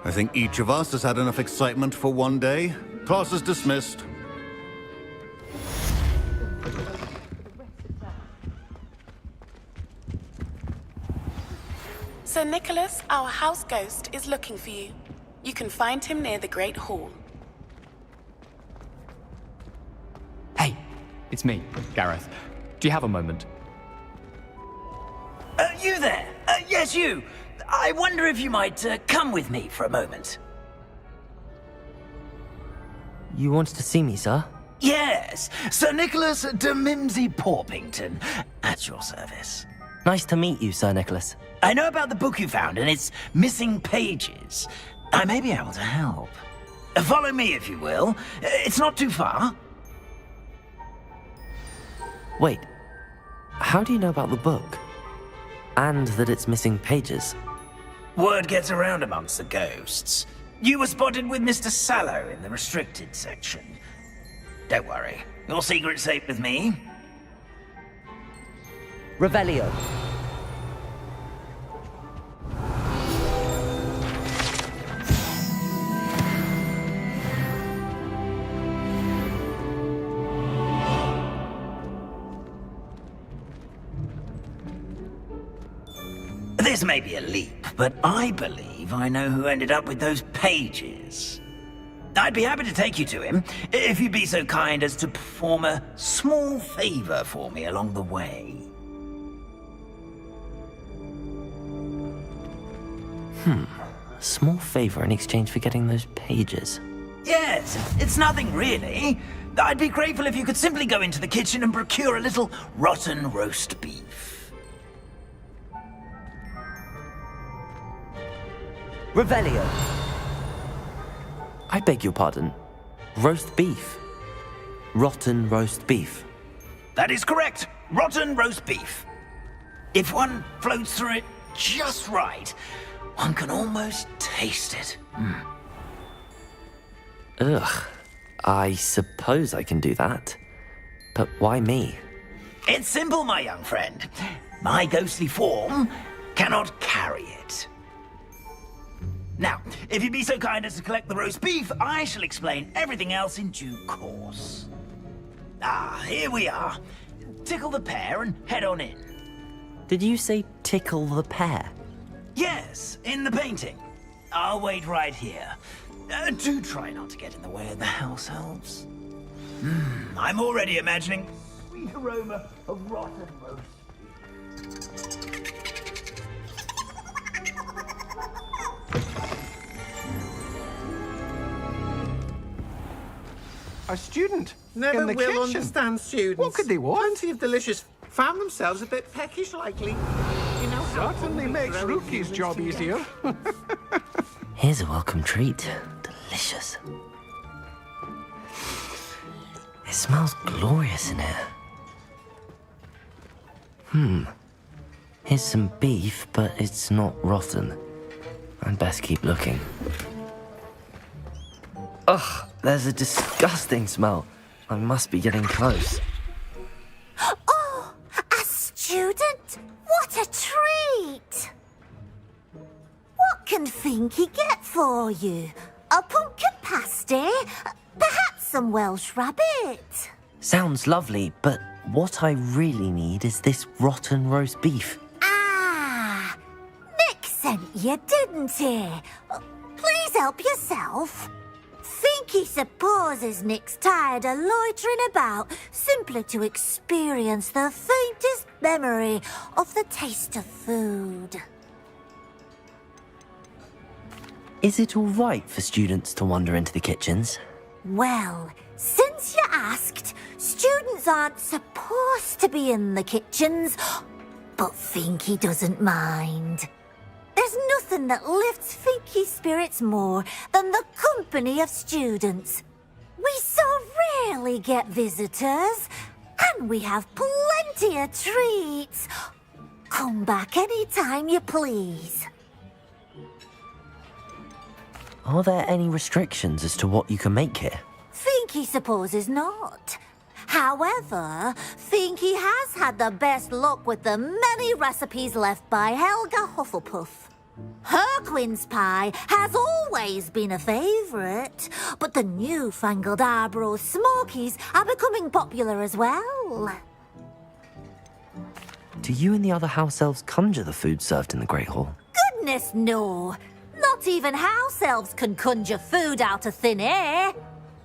T: I think each of us has had enough excitement for one day. Class is dismissed.
I: Sir Nicholas, our house ghost, is looking for you. You can find him near the Great Hall.
H: Hey, it's me, Gareth. Do you have a moment?
J: You there? Yes, you. I wonder if you might come with me for a moment.
C: You wanted to see me, sir?
J: Yes, Sir Nicholas de Mimsy Porpington, at your service.
C: Nice to meet you, Sir Nicholas.
J: I know about the book you found and its missing pages. I may be able to help. Follow me, if you will. It's not too far.
C: Wait, how do you know about the book? And that it's missing pages?
J: Word gets around amongst the ghosts. You were spotted with Mr. Sallow in the restricted section. Don't worry, your secret's safe with me.
C: Revelio.
J: This may be a leap, but I believe I know who ended up with those pages. I'd be happy to take you to him, if you'd be so kind as to perform a small favor for me along the way.
C: A small favor in exchange for getting those pages.
J: Yes, it's nothing really. I'd be grateful if you could simply go into the kitchen and procure a little rotten roast beef.
C: Revelio. I beg your pardon. Roast beef. Rotten roast beef.
J: That is correct. Rotten roast beef. If one floats through it just right, one can almost taste it.
C: Ugh. I suppose I can do that. But why me?
J: It's simple, my young friend. My ghostly form cannot carry it. Now, if you'd be so kind as to collect the roast beef, I shall explain everything else in due course. Ah, here we are. Tickle the pear and head on in.
C: Did you say tickle the pear?
J: Yes, in the painting. I'll wait right here. Do try not to get in the way of the house elves. I'm already imagining the sweet aroma of rotten roast.
K: A student
X: Never
K: in the
X: will
K: kitchen.
X: understand students.
K: What could they want?
X: Plenty of delicious. Found themselves a bit peckish likely. You know how
K: Certainly
X: hungry
K: makes
X: growing
K: Rookie's
X: humans
K: job
X: can get.
K: easier.
C: Here's a welcome treat. Delicious. It smells glorious in here. Here's some beef, but it's not rotten. I'd best keep looking. Ugh, there's a disgusting smell. I must be getting close.
M: Oh, a student? What a treat! What can Finky get for you? A pumpkin pasty? Perhaps some Welsh rabbit?
C: Sounds lovely, but what I really need is this rotten roast beef.
M: Ah, Nick sent you, didn't he? Please help yourself. Finky supposes Nick's tired of loitering about simply to experience the faintest memory of the taste of food.
C: Is it all right for students to wander into the kitchens?
M: Well, since you asked, students aren't supposed to be in the kitchens, but Finky doesn't mind. There's nothing that lifts Finky's spirits more than the company of students. We so rarely get visitors, and we have plenty of treats. Come back any time you please.
C: Are there any restrictions as to what you can make here?
M: Finky supposes not. However, Finky has had the best luck with the many recipes left by Helga Hufflepuff. Her quince pie has always been a favourite, but the newfangled Arbroath Smokies are becoming popular as well.
C: Do you and the other house elves conjure the food served in the Great Hall?
M: Goodness no! Not even house elves can conjure food out of thin air.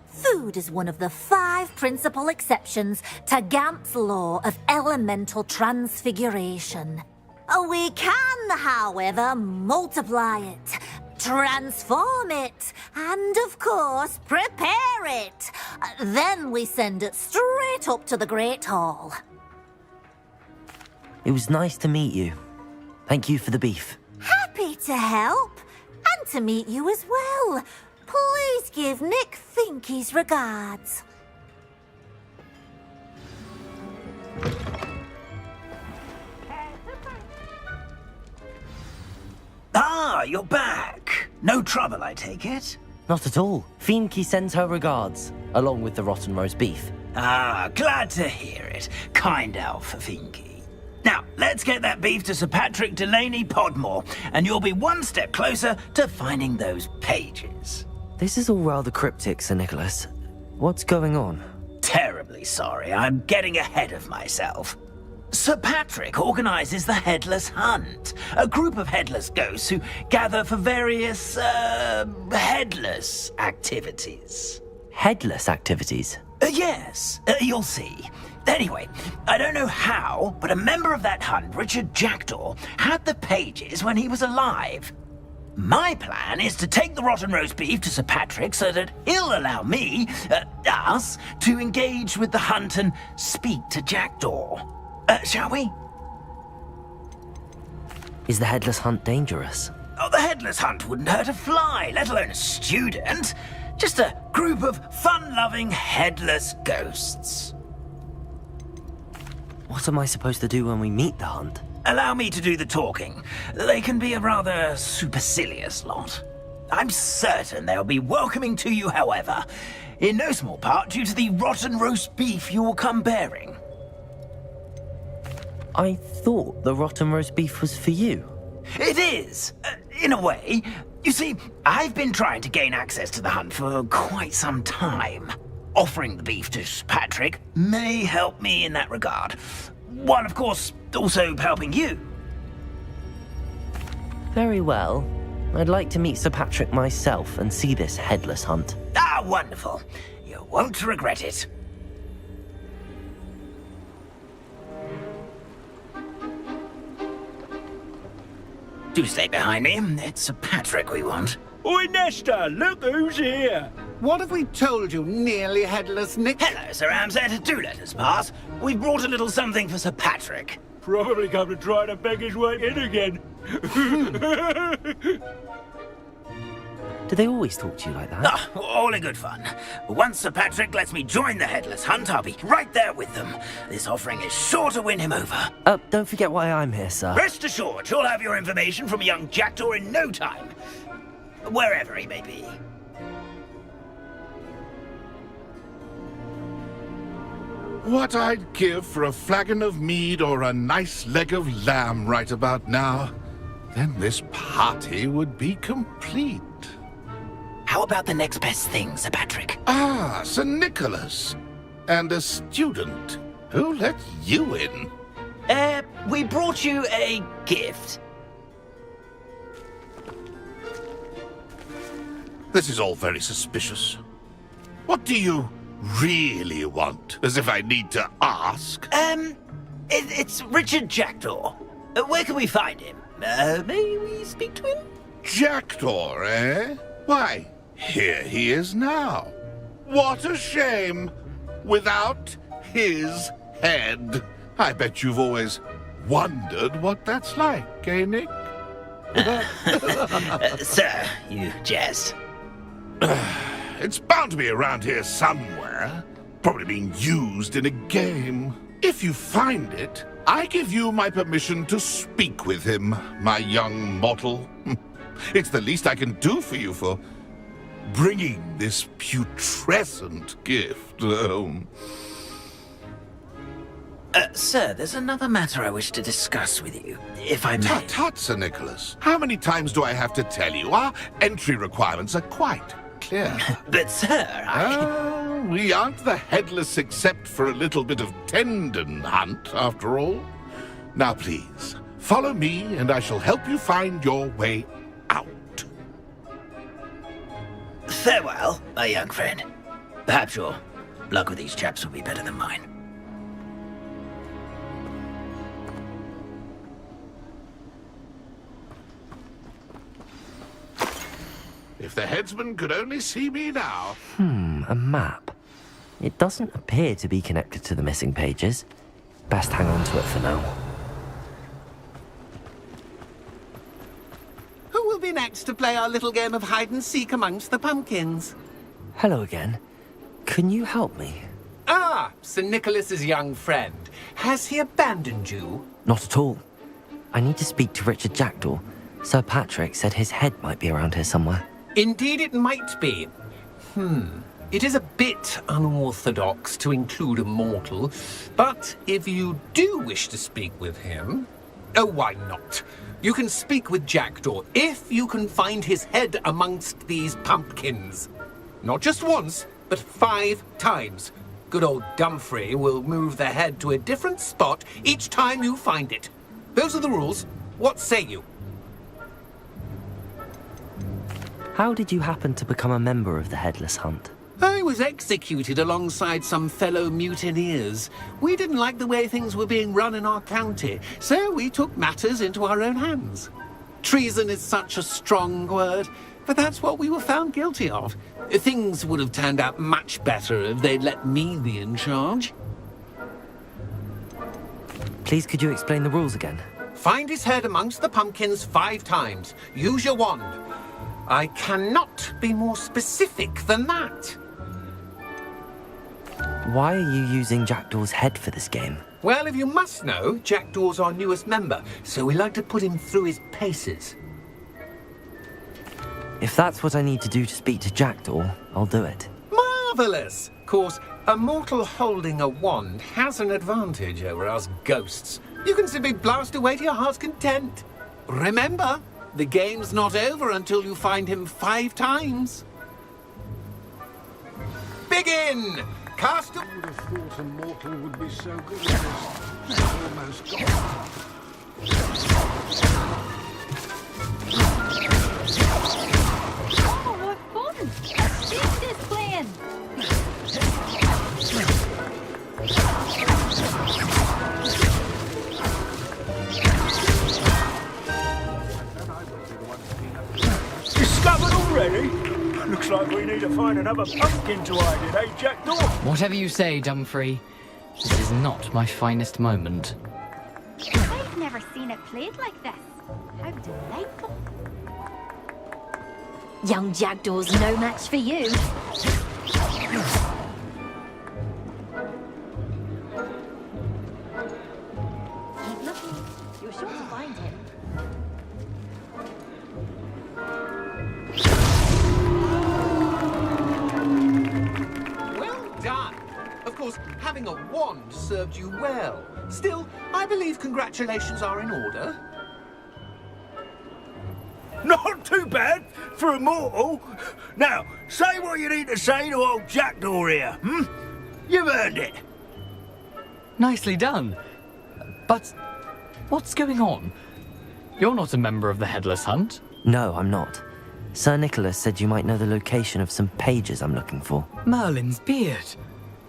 M: Food is one of the 5 principal exceptions to Gamp's law of elemental transfiguration. We can, however, multiply it, transform it, and, of course, prepare it. Then we send it straight up to the Great Hall.
C: It was nice to meet you. Thank you for the beef.
M: Happy to help, and to meet you as well. Please give Nick Finky's regards.
J: Ah, you're back. No trouble, I take it?
C: Not at all. Finky sends her regards, along with the rotten roast beef.
J: Ah, glad to hear it. Kind elf for Finky. Now, let's get that beef to Sir Patrick Delaney Podmore, and you'll be one step closer to finding those pages.
C: This is all rather cryptic, Sir Nicholas. What's going on?
J: Terribly sorry, I'm getting ahead of myself. Sir Patrick organises the Headless Hunt, a group of headless ghosts who gather for various, headless activities.
C: Headless activities?
J: Yes, you'll see. Anyway, I don't know how, but a member of that hunt, Richard Jackdaw, had the pages when he was alive. My plan is to take the rotten roast beef to Sir Patrick so that he'll allow me, us, to engage with the hunt and speak to Jackdaw. Shall we?
C: Is the Headless Hunt dangerous?
J: Oh, the Headless Hunt wouldn't hurt a fly, let alone a student. Just a group of fun-loving headless ghosts.
C: What am I supposed to do when we meet the hunt?
J: Allow me to do the talking. They can be a rather supercilious lot. I'm certain they'll be welcoming to you, however, in no small part due to the rotten roast beef you will come bearing.
C: I thought the rotten roast beef was for you.
J: It is, in a way. You see, I've been trying to gain access to the hunt for quite some time. Offering the beef to Patrick may help me in that regard, while of course also helping you.
C: Very well. I'd like to meet Sir Patrick myself and see this Headless Hunt.
J: Ah, wonderful. You won't regret it. Do stay behind me. It's Sir Patrick we want.
X: Oi, Nesta, look who's here. What have we told you, nearly headless Nick?
J: Hello, Sir Ramsay. Do let us pass. We've brought a little something for Sir Patrick.
X: Probably come to try to beg his way in again.
C: Do they always talk to you like that?
J: Ah, all in good fun. Once Sir Patrick lets me join the Headless Hunt, I'll be right there with them. This offering is sure to win him over.
C: Don't forget why I'm here, sir.
J: Rest assured, you'll have your information from young Jackdaw in no time. Wherever he may be.
K: What I'd give for a flagon of mead or a nice leg of lamb right about now. Then this party would be complete.
J: How about the next best thing, Sir Patrick?
K: Ah, Sir Nicholas. And a student. Who let you in?
J: We brought you a gift.
K: This is all very suspicious. What do you really want? As if I need to ask.
J: It's Richard Jackdaw. Where can we find him? May we speak to him?
K: Jackdaw, eh? Why, here he is now. What a shame. Without his head. I bet you've always wondered what that's like, eh, Nick?
J: Sir, you jest.
K: It's bound to be around here somewhere. Probably being used in a game. If you find it, I give you my permission to speak with him, my young mortal. It's the least I can do for you for bringing this putrescent gift home.
J: Sir, there's another matter I wish to discuss with you, if I may.
K: Tut, tut, Sir Nicholas. How many times do I have to tell you? Our entry requirements are quite clear.
J: But, sir,
K: we aren't the headless except for a little bit of tendon hunt, after all. Now, please, follow me, and I shall help you find your way out.
J: Farewell, my young friend. Perhaps your luck with these chaps will be better than mine.
K: If the headsman could only see me now.
C: A map. It doesn't appear to be connected to the missing pages. Best hang on to it for now.
O: Who will be next to play our little game of hide-and-seek amongst the pumpkins?
C: Hello again. Can you help me?
O: Ah, Sir Nicholas's young friend. Has he abandoned you?
C: Not at all. I need to speak to Richard Jackdaw. Sir Patrick said his head might be around here somewhere.
O: Indeed it might be. It is a bit unorthodox to include a mortal, but if you do wish to speak with him... Oh, why not? You can speak with Jackdaw if you can find his head amongst these pumpkins. Not just once, but 5 times. Good old Dumfrey will move the head to a different spot each time you find it. Those are the rules. What say you?
C: How did you happen to become a member of the Headless Hunt?
O: I was executed alongside some fellow mutineers. We didn't like the way things were being run in our county, so we took matters into our own hands. Treason is such a strong word, but that's what we were found guilty of. Things would have turned out much better if they'd let me be in charge.
C: Please, could you explain the rules again?
O: Find his head amongst the pumpkins 5 times. Use your wand. I cannot be more specific than that.
C: Why are you using Jackdaw's head for this game?
O: Well, if you must know, Jackdaw's our newest member, so we like to put him through his paces.
C: If that's what I need to do to speak to Jackdaw, I'll do it.
O: Marvellous! Of course, a mortal holding a wand has an advantage over us ghosts. You can simply blast away to your heart's content. Remember, the game's not over until you find him 5 times. Begin! Cast a...
X: I would have thought a mortal would be so good at this. Almost gone.
U: Oh, what fun! This is playing!
Q: Discovered already? Looks like we need to find another pumpkin to hide in, eh, Jackdaw?
R: Whatever you say, Dumfrey. This is not my finest moment.
U: I've never seen it played like this. How delightful.
M: Young Jackdaw's no match for you. Keep looking. You're sure to find him.
O: Well done! Of course, having Wielding a wand served you well. Still, I believe congratulations are in order.
Q: Not too bad for a mortal. Now, say what you need to say to old Jackdaw here, You've earned it.
R: Nicely done. But what's going on? You're not a member of the Headless Hunt.
C: No, I'm not. Sir Nicholas said you might know the location of some pages I'm looking for.
R: Merlin's beard.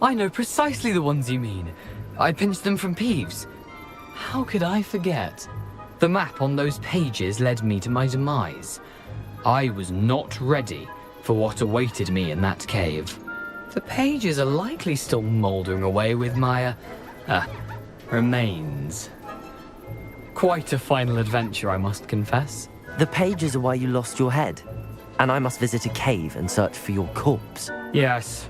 R: I know precisely the ones you mean. I pinched them from Peeves. How could I forget? The map on those pages led me to my demise. I was not ready for what awaited me in that cave. The pages are likely still mouldering away with my, remains. Quite a final adventure, I must confess.
C: The pages are why you lost your head, and I must visit a cave and search for your corpse.
R: Yes.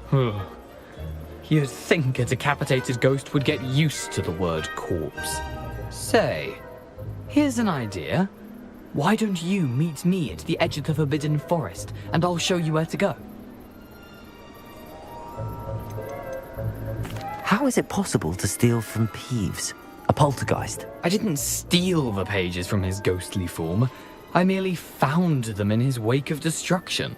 R: You'd think a decapitated ghost would get used to the word corpse. Say, here's an idea. Why don't you meet me at the edge of the Forbidden Forest, and I'll show you where to go?
C: How is it possible to steal from Peeves, a poltergeist?
R: I didn't steal the pages from his ghostly form. I merely found them in his wake of destruction.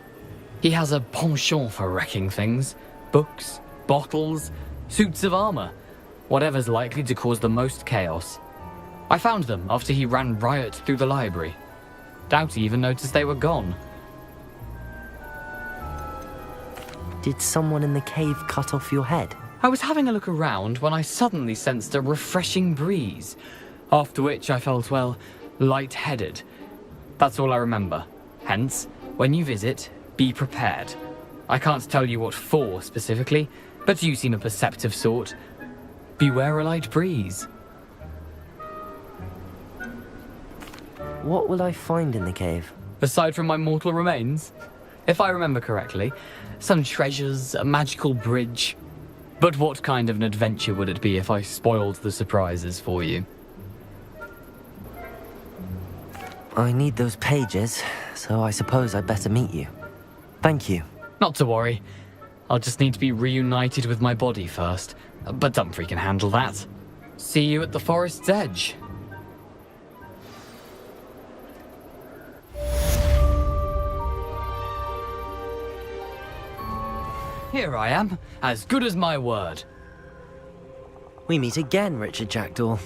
R: He has a penchant for wrecking things. Books, bottles, suits of armor. Whatever's likely to cause the most chaos. I found them after he ran riot through the library. Doubt he even noticed they were gone.
C: Did someone in the cave cut off your head?
R: I was having a look around when I suddenly sensed a refreshing breeze, after which I felt, well, lightheaded. That's all I remember. Hence, when you visit, be prepared. I can't tell you what for specifically, but you seem a perceptive sort. Beware a light breeze.
C: What will I find in the cave?
R: Aside from my mortal remains, if I remember correctly, some treasures, a magical bridge. But what kind of an adventure would it be if I spoiled the surprises for you?
C: I need those pages, so I suppose I'd better meet you. Thank you.
R: Not to worry. I'll just need to be reunited with my body first. But Dumfries can handle that. See you at the forest's edge. Here I am, as good as my word.
C: We meet again, Richard Jackdaw.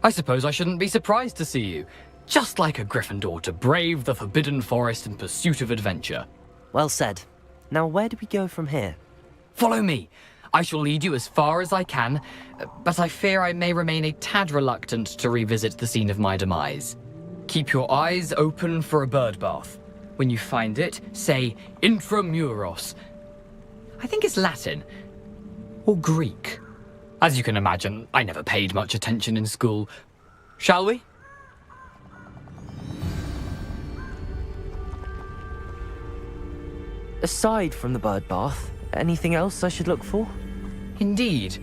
R: I suppose I shouldn't be surprised to see you. Just like a Gryffindor to brave the Forbidden Forest in pursuit of adventure.
C: Well said. Now where do we go from here?
R: Follow me. I shall lead you as far as I can, but I fear I may remain a tad reluctant to revisit the scene of my demise. Keep your eyes open for a bird bath. When you find it, say intramuros. I think it's Latin. Or Greek. As you can imagine, I never paid much attention in school. Shall we?
C: Aside from the bird bath, anything else I should look for?
R: Indeed.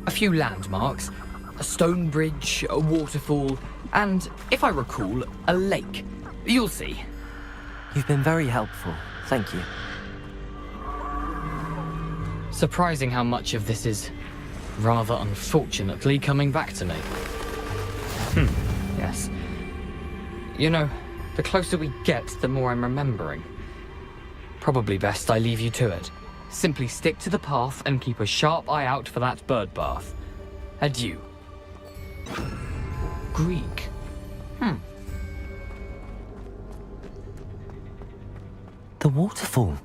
R: A few landmarks. A stone bridge, a waterfall, and, if I recall, a lake. You'll see.
C: You've been very helpful. Thank you.
R: Surprising how much of this is, rather unfortunately, coming back to me. Yes. You know, the closer we get, the more I'm remembering. Probably best I leave you to it. Simply stick to the path and keep a sharp eye out for that bird bath. Adieu. Greek.
C: The waterfall.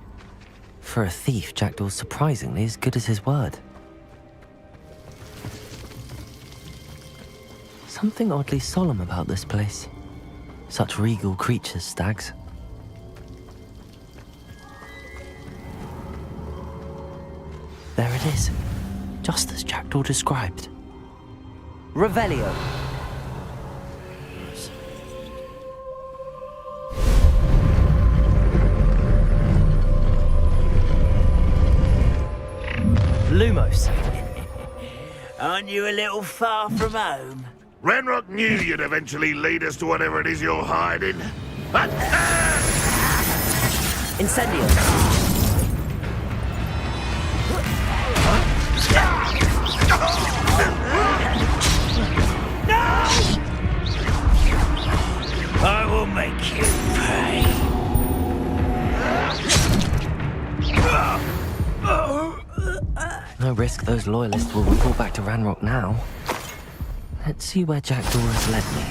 C: For a thief, Jackdaw's surprisingly as good as his word. Something oddly solemn about this place. Such regal creatures, stags. There it is, just as Jackdaw described. Revelio. Lumos.
W: Aren't you a little far from home?
K: Ranrock knew you'd eventually lead us to whatever it is you're hiding.
C: Incendio. No risk those loyalists will report back to Ranrock now. Let's see where Jackdaw has led me.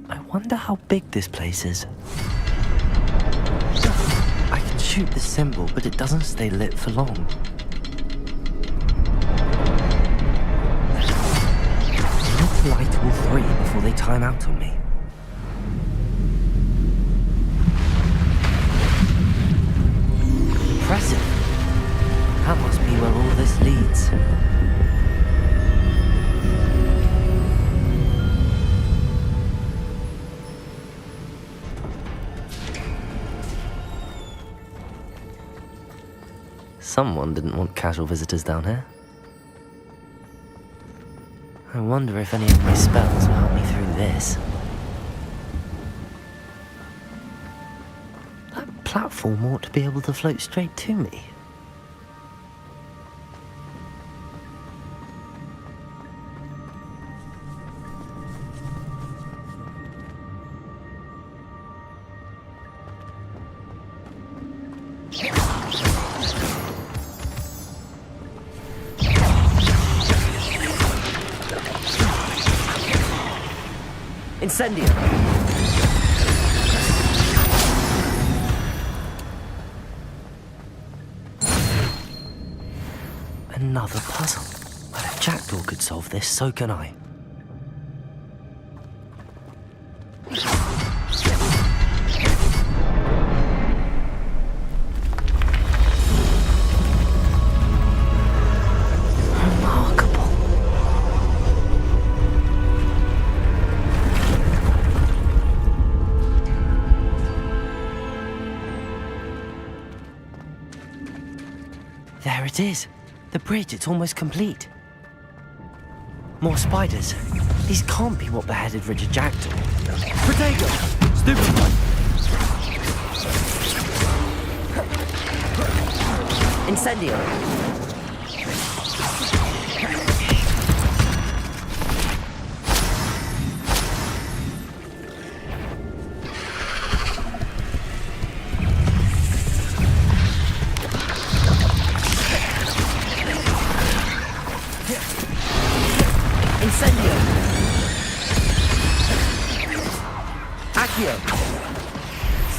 C: I wonder how big this place is. I can shoot the symbol, but it doesn't stay lit for long. I need to light all three before they time out on me. Impressive. That must be where all this leads. Someone didn't want casual visitors down here. I wonder if any of my spells will help me through this. That platform ought to be able to float straight to me. Incendio! Another puzzle. But if Jackdaw could solve this, so can I. There it is. The bridge, it's almost complete. More spiders. These can't be what beheaded Richard Jackdaw. Protego! Stupid one! Incendio!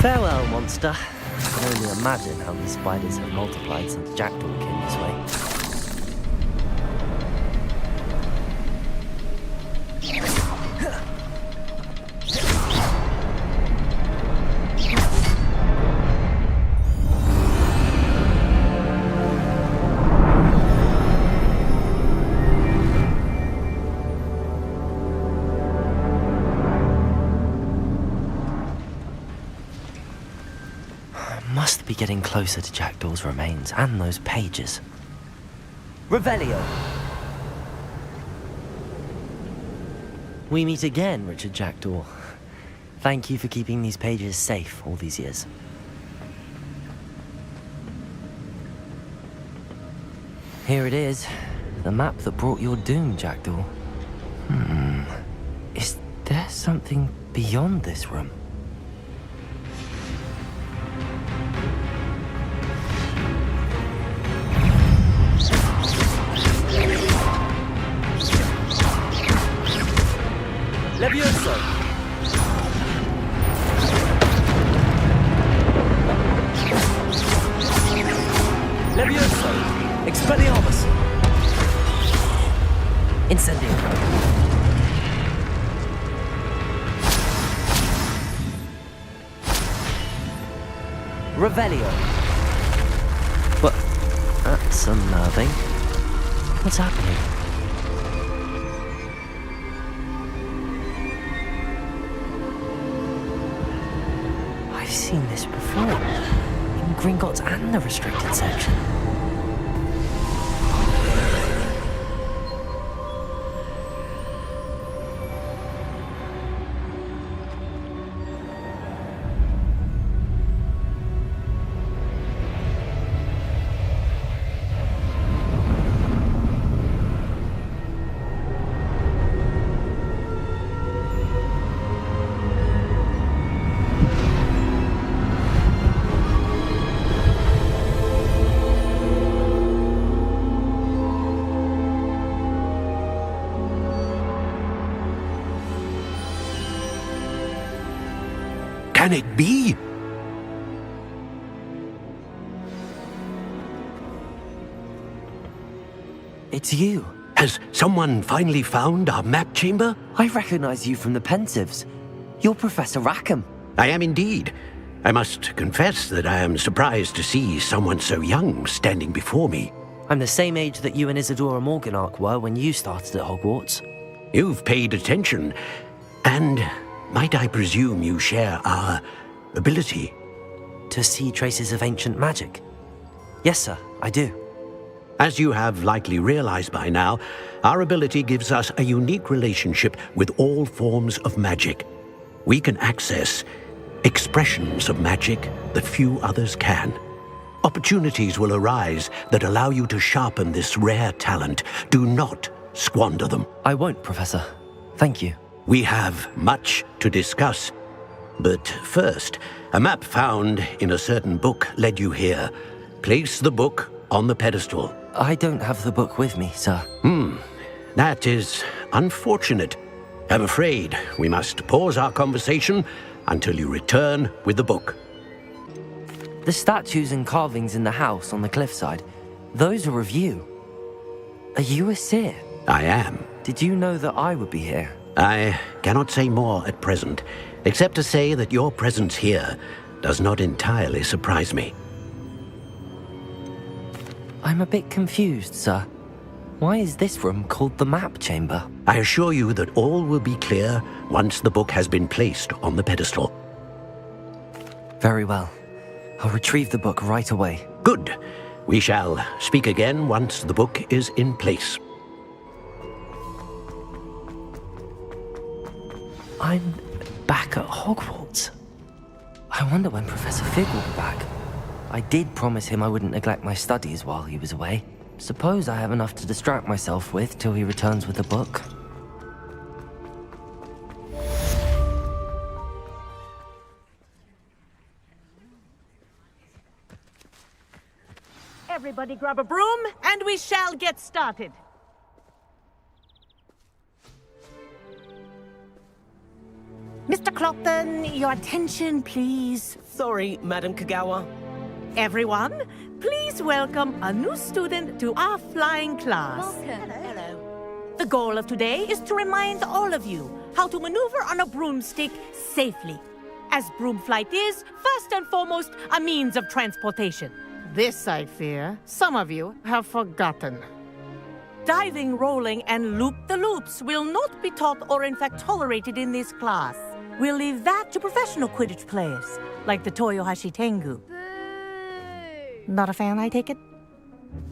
C: Farewell, monster. I can only imagine how these spiders have multiplied since Jackdaw came this way. Must be getting closer to Jackdaw's remains and those pages. Revelio! We meet again, Richard Jackdaw. Thank you for keeping these pages safe all these years. Here it is, the map that brought your doom, Jackdaw. Is there something beyond this room? Levioso! Levioso! Expelliarmus! Incendio! Revelio! What? That's unnerving. What's happening? I've seen this before, in Gringotts and the restricted section.
W: Can it be?
C: It's you.
W: Has someone finally found our map chamber?
C: I recognize you from the Pensives. You're Professor Rackham.
W: I am indeed. I must confess that I am surprised to see someone so young standing before me.
C: I'm the same age that you and Isadora Morganach were when you started at Hogwarts.
W: You've paid attention, and might I presume you share our ability?
C: To see traces of ancient magic? Yes, sir, I do.
W: As you have likely realized by now, our ability gives us a unique relationship with all forms of magic. We can access expressions of magic that few others can. Opportunities will arise that allow you to sharpen this rare talent. Do not squander them.
C: I won't, Professor. Thank you.
W: We have much to discuss. But first, a map found in a certain book led you here. Place the book on the pedestal.
C: I don't have the book with me, sir.
W: That is unfortunate. I'm afraid we must pause our conversation until you return with the book.
C: The statues and carvings in the house on the cliffside, those are of you. Are you a seer?
W: I am.
C: Did you know that I would be here?
W: I cannot say more at present, except to say that your presence here does not entirely surprise me.
C: I'm a bit confused, sir. Why is this room called the map chamber?
W: I assure you that all will be clear once the book has been placed on the pedestal.
C: Very well. I'll retrieve the book right away.
W: Good. We shall speak again once the book is in place.
C: I'm back at Hogwarts. I wonder when Professor Fig will be back. I did promise him I wouldn't neglect my studies while he was away. Suppose I have enough to distract myself with till he returns with the book.
A: Everybody grab a broom, and we shall get started. Mr. Clopton, your attention, please.
D: Sorry, Madam Kagawa.
A: Everyone, please welcome a new student to our flying class.
D: Hello.
A: The goal of today is to remind all of you how to maneuver on a broomstick safely, as broom flight is, first and foremost, a means of transportation. This, I fear, some of you have forgotten. Diving, rolling, and loop-the-loops will not be taught or in fact tolerated in this class. We'll leave that to professional Quidditch players, like the Toyohashi Tengu. Not a fan, I take it?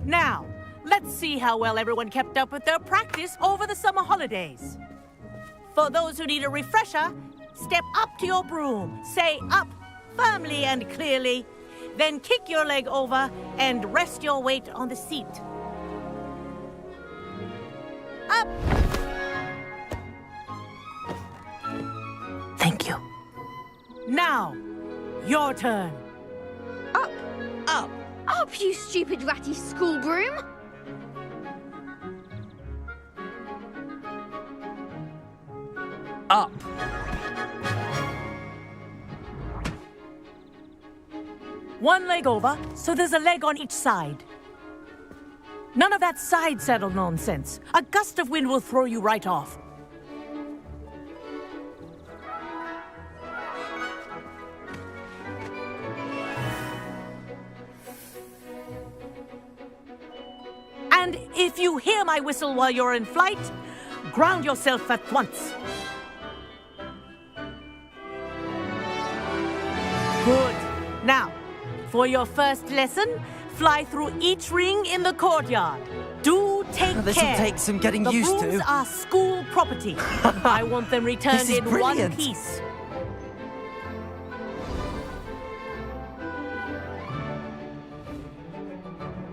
A: Now, let's see how well everyone kept up with their practice over the summer holidays. For those who need a refresher, step up to your broom, say up firmly and clearly, then kick your leg over and rest your weight on the seat. Up!
D: Thank you.
A: Now, your turn.
N: Up!
D: Up!
N: Up, you stupid ratty school broom!
R: Up!
A: One leg over, so there's a leg on each side. None of that side saddle nonsense. A gust of wind will throw you right off. And if you hear my whistle while you're in flight, ground yourself at once. Good. Now, for your first lesson, fly through each ring in the courtyard. Do take care.
C: This'll take some getting used to.
A: The brooms are school property. I want them returned in one piece.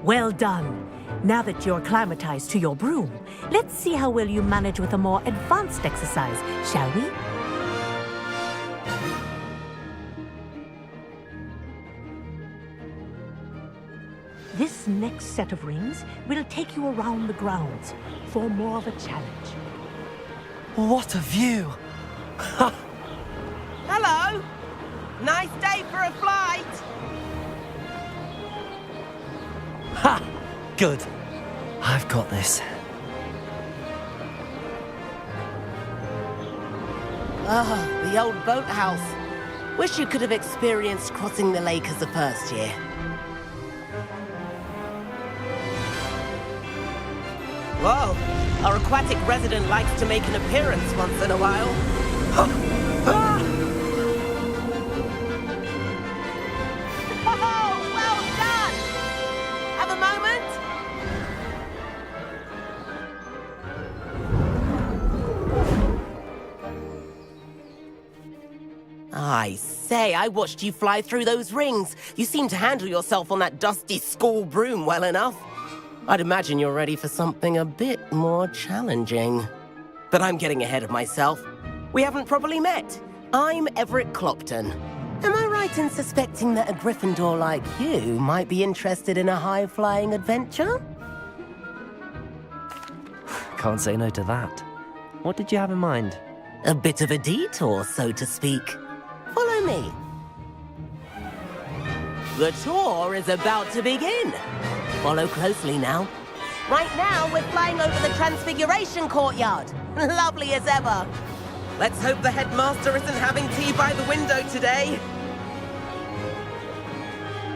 A: Well done. Now that you're acclimatized to your broom, let's see how well you manage with a more advanced exercise, shall we? This next set of rings will take you around the grounds for more of a challenge.
C: What a view!
A: Hello!
D: Nice day for a flight!
C: Ha! Good. I've got this.
D: Ah, the old boathouse. Wish you could have experienced crossing the lake as a first year. Whoa, our aquatic resident likes to make an appearance once in a while. Oh, well done! Have a moment? I say, I watched you fly through those rings. You seem to handle yourself on that dusty school broom well enough. I'd imagine you're ready for something a bit more challenging. But I'm getting ahead of myself. We haven't properly met. I'm Everett Clopton. Am I right in suspecting that a Gryffindor like you might be interested in a high-flying adventure?
C: Can't say no to that. What did you have in mind?
D: A bit of a detour, so to speak. Follow me. The tour is about to begin. Follow closely now. Right now, we're flying over the Transfiguration Courtyard. Lovely as ever. Let's hope the headmaster isn't having tea by the window today.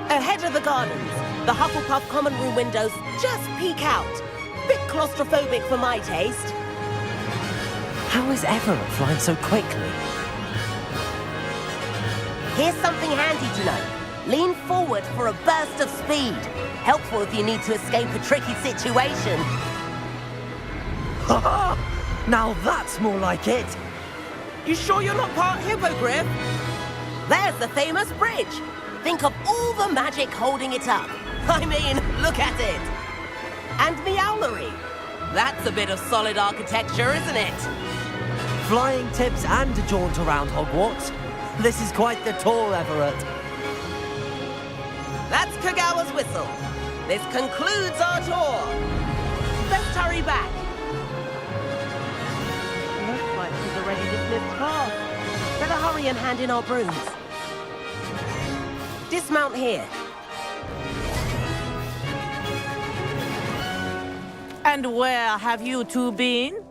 D: Ahead of the gardens, the Hufflepuff common room windows just peek out. Bit claustrophobic for my taste.
C: How is Everett flying so quickly?
D: Here's something handy to know. Lean forward for a burst of speed. Helpful if you need to escape a tricky situation.
C: Now that's more like it.
D: You sure you're not part hippogriff? There's the famous bridge. Think of all the magic holding it up. I mean, look at it. And Meowlery. That's a bit of solid architecture, isn't it?
C: Flying tips and a jaunt around Hogwarts. This is quite the tour, Everett.
D: That's Kagawa's whistle. This concludes our tour. Best hurry back. Looks like she's already dismissed class. Better hurry and hand in our brooms. Dismount here.
A: And where have you two been?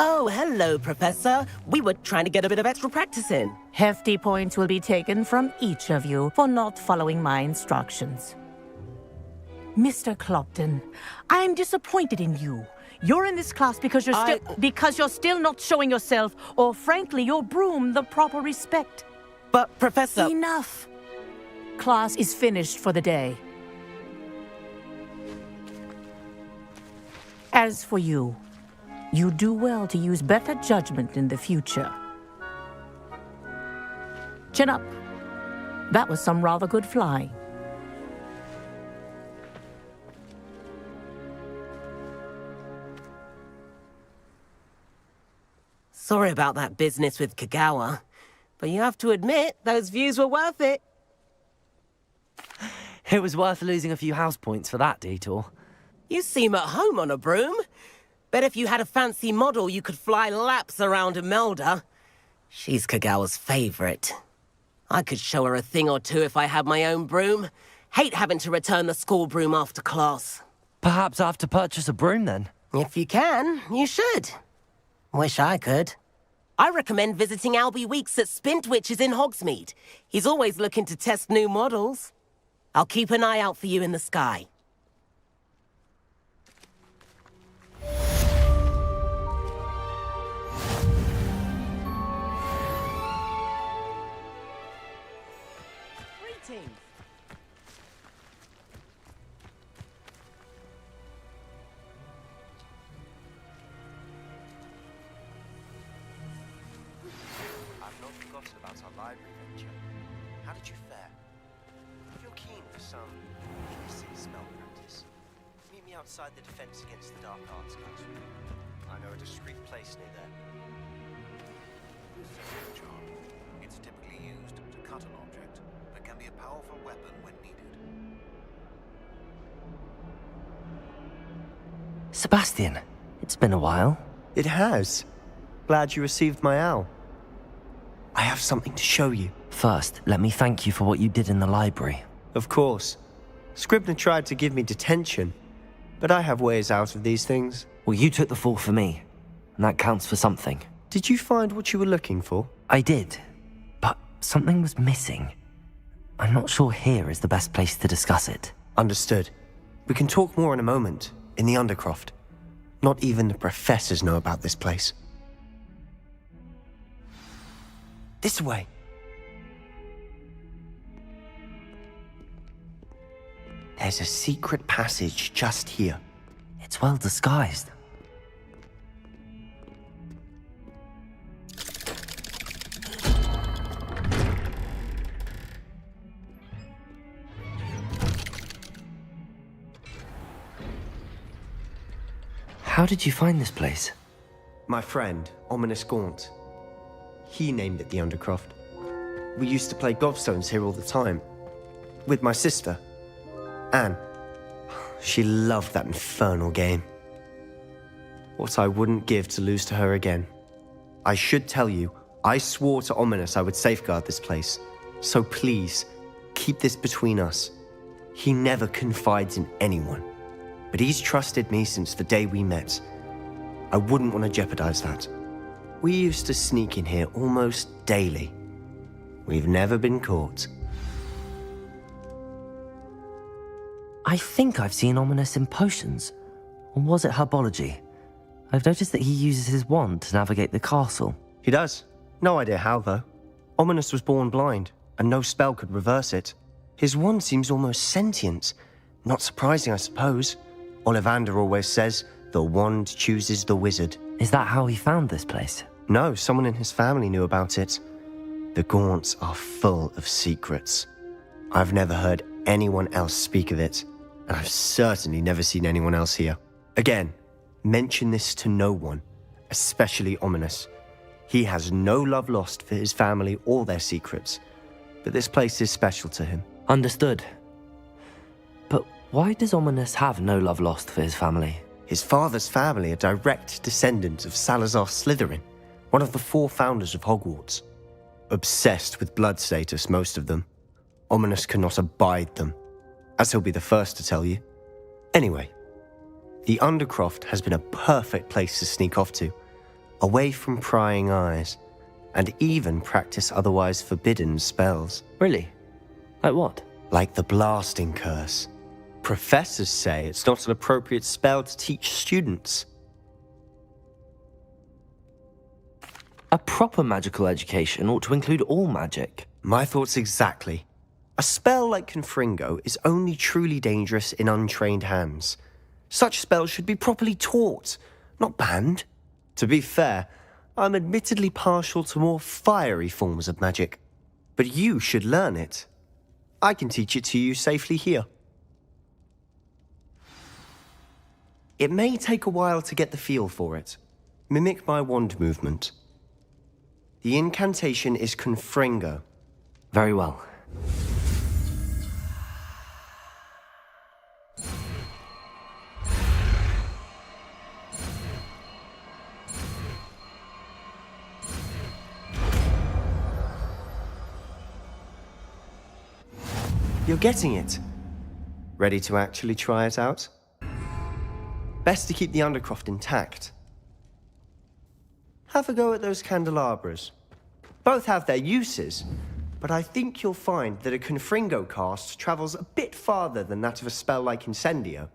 D: Oh, hello, Professor. We were trying to get a bit of extra practice in.
A: Hefty points will be taken from each of you for not following my instructions. Mr. Clopton, I'm disappointed in you. You're in this class because you're still not showing yourself, or frankly, your broom the proper respect.
D: But, Professor...
A: Enough. Class is finished for the day. As for you, you do well to use better judgment in the future. Chin up. That was some rather good flying.
D: Sorry about that business with Kagawa, but you have to admit, those views were worth it.
C: It was worth losing a few house points for that detour.
D: You seem at home on a broom. Bet if you had a fancy model, you could fly laps around Imelda. She's Kagawa's favorite. I could show her a thing or two if I had my own broom. Hate having to return the school broom after class.
C: Perhaps I have to purchase a broom then?
D: If you can, you should. Wish I could. I recommend visiting Albie Weeks at Spintwitches in Hogsmeade. He's always looking to test new models. I'll keep an eye out for you in the sky. Greetings.
F: I've not forgotten about our library venture. How did you fare? If you're keen for some basic spell practice, meet me outside the Defense Against the Dark Arts classroom. I know a discreet place near there.
T: This is a charm. It's typically used to cut an object, but can be a powerful weapon when needed.
C: Sebastian, it's been a while.
F: It has. Glad you received my owl.
E: I have something to show you.
C: First, let me thank you for what you did in the library.
E: Of course. Scribner tried to give me detention, but I have ways out of these things.
C: Well, you took the fall for me, and that counts for something.
E: Did you find what you were looking for?
C: I did, but something was missing. I'm not sure here is the best place to discuss it.
E: Understood. We can talk more in a moment, in the Undercroft. Not even the professors know about this place. This way. There's a secret passage just here.
C: It's well disguised. How did you find this place?
E: My friend, Ominous Gaunt. He named it the Undercroft. We used to play gobstones here all the time. With my sister, Anne. She loved that infernal game. What I wouldn't give to lose to her again. I should tell you, I swore to Ominous I would safeguard this place. So please, keep this between us. He never confides in anyone. But he's trusted me since the day we met. I wouldn't want to jeopardize that. We used to sneak in here almost daily. We've never been caught.
C: I think I've seen Ominous in potions. Or was it herbology? I've noticed that he uses his wand to navigate the castle.
E: He does. No idea how, though. Ominous was born blind, and no spell could reverse it. His wand seems almost sentient. Not surprising, I suppose. Ollivander always says, the wand chooses the wizard.
C: Is that how he found this place?
E: No, someone in his family knew about it. The Gaunts are full of secrets. I've never heard anyone else speak of it, and I've certainly never seen anyone else here. Again, mention this to no one, especially Ominous. He has no love lost for his family or their secrets, but this place is special to him.
C: Understood. But why does Ominous have no love lost for his family?
E: His father's family are direct descendants of Salazar Slytherin, one of the 4 founders of Hogwarts. Obsessed with blood status, most of them. Ominous cannot abide them, as he'll be the first to tell you. Anyway, the Undercroft has been a perfect place to sneak off to, away from prying eyes, and even practice otherwise forbidden spells.
C: Really? Like what?
E: Like the blasting curse. Professors say it's not an appropriate spell to teach students.
C: A proper magical education ought to include all magic.
E: My thoughts exactly. A spell like Confringo is only truly dangerous in untrained hands. Such spells should be properly taught, not banned. To be fair, I'm admittedly partial to more fiery forms of magic. But you should learn it. I can teach it to you safely here. It may take a while to get the feel for it. Mimic my wand movement. The incantation is Confringo.
C: Very well.
E: You're getting it. Ready to actually try it out? Best to keep the Undercroft intact. Have a go at those candelabras. Both have their uses, but I think you'll find that a Confringo cast travels a bit farther than that of a spell like Incendio.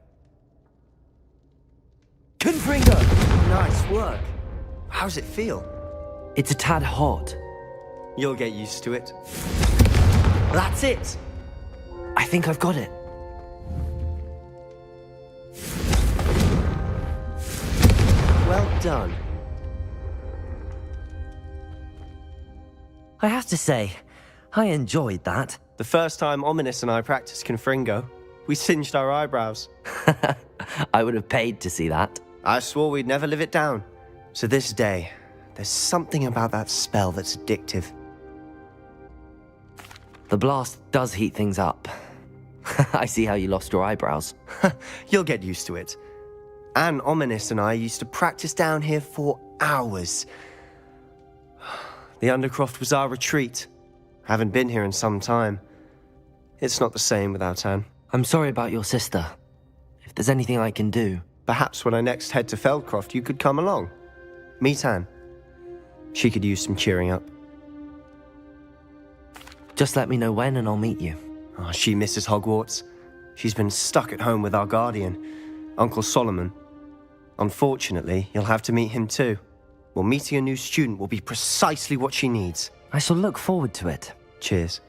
E: Confringo! Nice work. How's it feel?
C: It's a tad hot.
E: You'll get used to it. That's it!
C: I think I've got it.
E: Well done.
C: I have to say, I enjoyed that.
E: The first time Ominous and I practiced Confringo, we singed our eyebrows.
C: I would have paid to see that.
E: I swore we'd never live it down. To this day, there's something about that spell that's addictive.
C: The blast does heat things up. I see how you lost your eyebrows.
E: You'll get used to it. Anne, Ominous and I used to practice down here for hours. The Undercroft was our retreat. Haven't been here in some time. It's not the same without Anne.
C: I'm sorry about your sister. If there's anything I can do...
E: Perhaps when I next head to Feldcroft, you could come along. Meet Anne. She could use some cheering up.
C: Just let me know when and I'll meet you.
E: Oh, she misses Hogwarts. She's been stuck at home with our guardian, Uncle Solomon. Unfortunately, you'll have to meet him too. Well, meeting a new student will be precisely what she needs.
C: I shall look forward to it.
E: Cheers.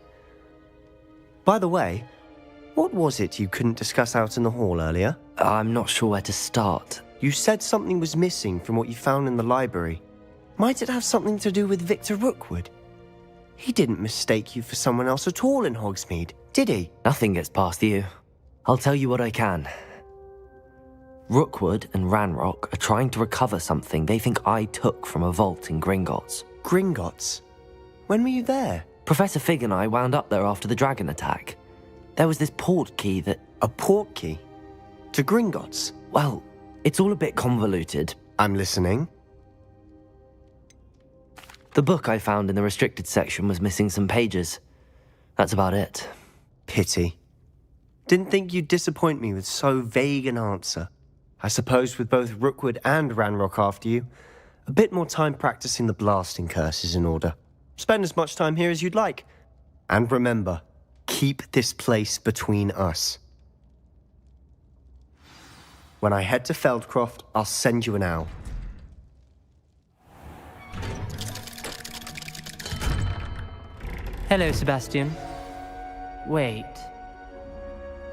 E: By the way, what was it you couldn't discuss out in the hall earlier?
C: I'm not sure where to start.
E: You said something was missing from what you found in the library. Might it have something to do with Victor Rookwood? He didn't mistake you for someone else at all in Hogsmeade, did he?
C: Nothing gets past you. I'll tell you what I can. Rookwood and Ranrock are trying to recover something they think I took from a vault in Gringotts.
E: Gringotts? When were you there?
C: Professor Fig and I wound up there after the dragon attack. There was this port key that...
E: A port key? To Gringotts?
C: Well, it's all a bit convoluted.
E: I'm listening.
C: The book I found in the restricted section was missing some pages. That's about it.
E: Pity. Didn't think you'd disappoint me with so vague an answer. I suppose with both Rookwood and Ranrock after you, a bit more time practicing the blasting curse is in order. Spend as much time here as you'd like. And remember, keep this place between us. When I head to Feldcroft, I'll send you an owl.
B: Hello, Sebastian. Wait.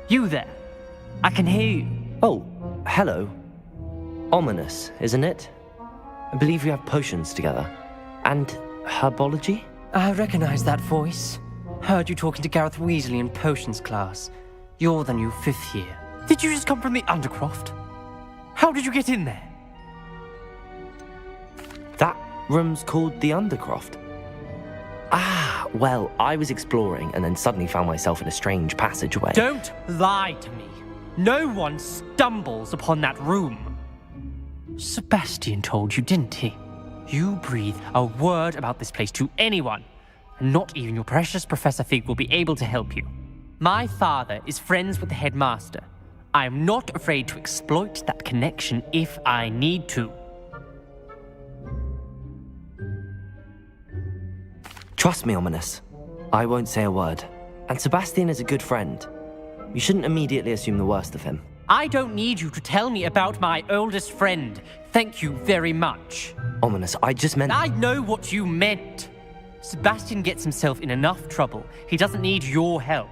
B: You there? I can hear you.
C: Oh, hello. Ominous, isn't it? I believe we have potions together. And herbology?
B: I recognize that voice. Heard you talking to Gareth Weasley in potions class. You're the new 5th year. Did you just come from the Undercroft? How did you get in there?
C: That room's called the Undercroft. Ah, well, I was exploring and then suddenly found myself in a strange passageway.
B: Don't lie to me. No one stumbles upon that room. Sebastian told you, didn't he? You breathe a word about this place to anyone, and not even your precious Professor Fig will be able to help you. My father is friends with the headmaster. I am not afraid to exploit that connection if I need to.
C: Trust me, Ominous. I won't say a word. And Sebastian is a good friend. You shouldn't immediately assume the worst of him.
B: I don't need you to tell me about my oldest friend. Thank you very much.
C: Ominous, I just meant...
B: I know what you meant. Sebastian gets himself in enough trouble. He doesn't need your help.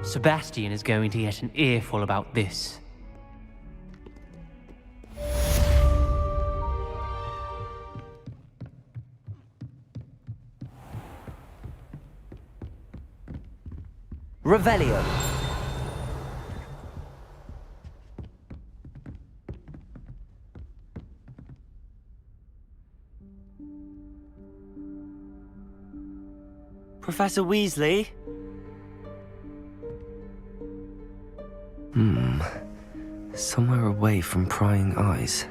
B: Sebastian is going to get an earful about this.
C: Revelio. Professor Weasley? Somewhere away from prying eyes.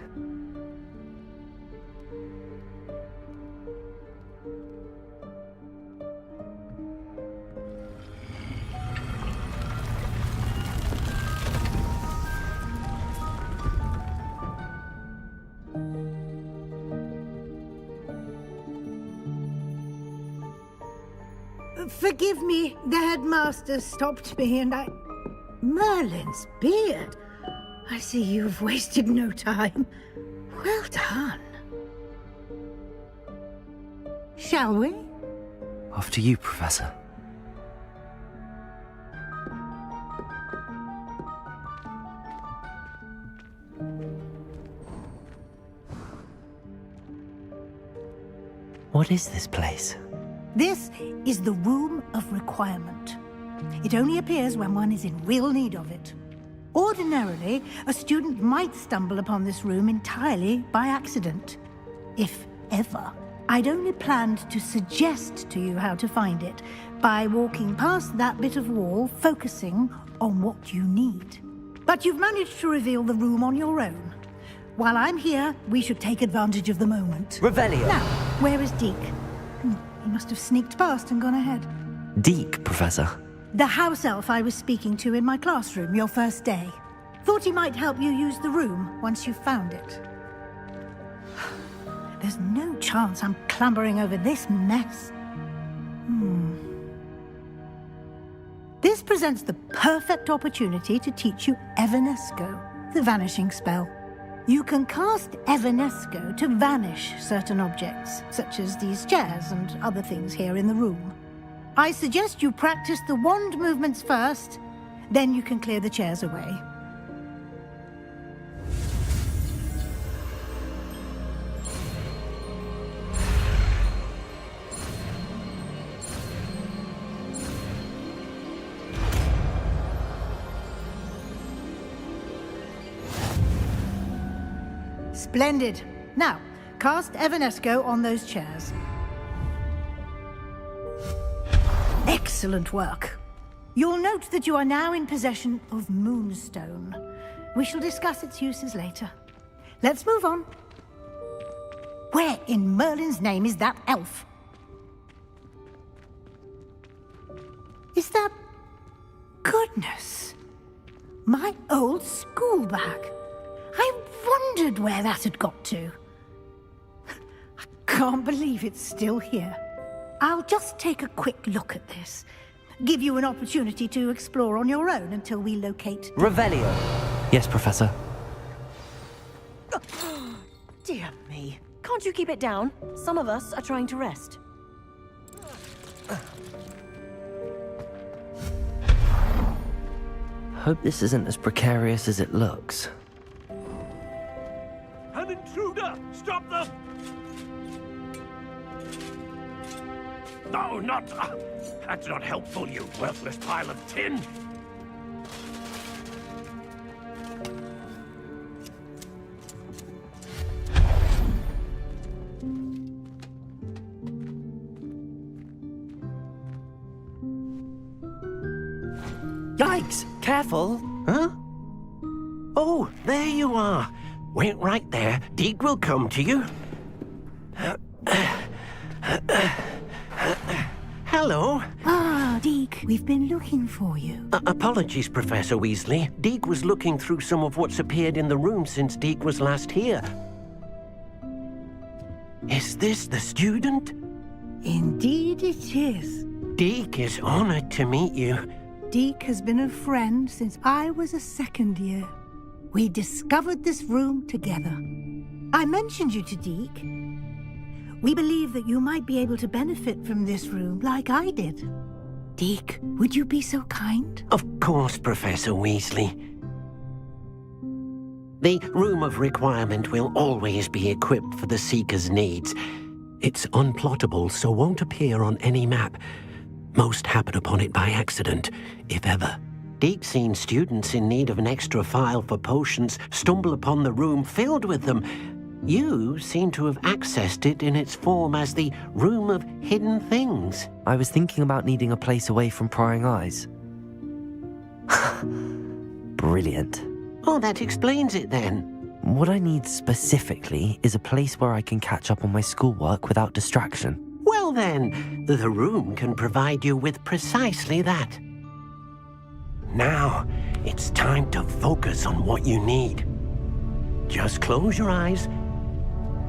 G: Forgive me, the headmaster stopped me and I... Merlin's beard. I see you've wasted no time. Well done. Shall we?
C: After you, Professor. What is this place?
G: This is the Room of Requirement. It only appears when one is in real need of it. Ordinarily, a student might stumble upon this room entirely by accident. If ever. I'd only planned to suggest to you how to find it by walking past that bit of wall, focusing on what you need. But you've managed to reveal the room on your own. while I'm here, we should take advantage of the moment.
C: Revelio.
G: Now, where is Deke? He must have sneaked past and gone ahead.
C: Deke, Professor.
G: The house elf I was speaking to in my classroom your first day. Thought he might help you use the room once you found it. There's no chance I'm clambering over this mess. This presents the perfect opportunity to teach you Evanesco, the vanishing spell. You can cast Evanesco to vanish certain objects, such as these chairs and other things here in the room. I suggest you practice the wand movements first, then you can clear the chairs away. Splendid. Now, cast Evanesco on those chairs. Excellent work. You'll note that you are now in possession of Moonstone. We shall discuss its uses later. Let's move on. Where in Merlin's name is that elf? Is that... Goodness. My old school bag. I wondered where that had got to. I can't believe it's still here. I'll just take a quick look at this. Give you an opportunity to explore on your own until we locate...
C: Revelio. Yes, Professor.
L: Dear me. Can't you keep it down? Some of us are trying to rest.
C: Hope this isn't as precarious as it looks.
Q: An intruder! Stop them! No, not... that's not helpful, you worthless pile of tin!
J: Yikes! Careful! Huh? Oh, there you are. Wait right there. Deke will come to you. Hello.
G: Ah, Deke, we've been looking for you.
J: Apologies, Professor Weasley. Deke was looking through some of what's appeared in the room since Deke was last here. Is this the student?
G: Indeed it is.
J: Deke is honored to meet you.
G: Deke has been a friend since I was a second year. We discovered this room together. I mentioned you to Deke. We believe that you might be able to benefit from this room like I did. Deke, would you be so kind?
J: Of course, Professor Weasley. The Room of Requirement will always be equipped for the Seeker's needs. It's unplottable, so won't appear on any map. Most happen upon it by accident, if ever. Deke's seen students in need of an extra file for potions stumble upon the room filled with them. You seem to have accessed it in its form as the Room of Hidden Things.
C: I was thinking about needing a place away from prying eyes. Brilliant.
J: Oh, that explains it then.
C: What I need specifically is a place where I can catch up on my schoolwork without distraction.
J: Well then, the room can provide you with precisely that. Now, it's time to focus on what you need. Just close your eyes.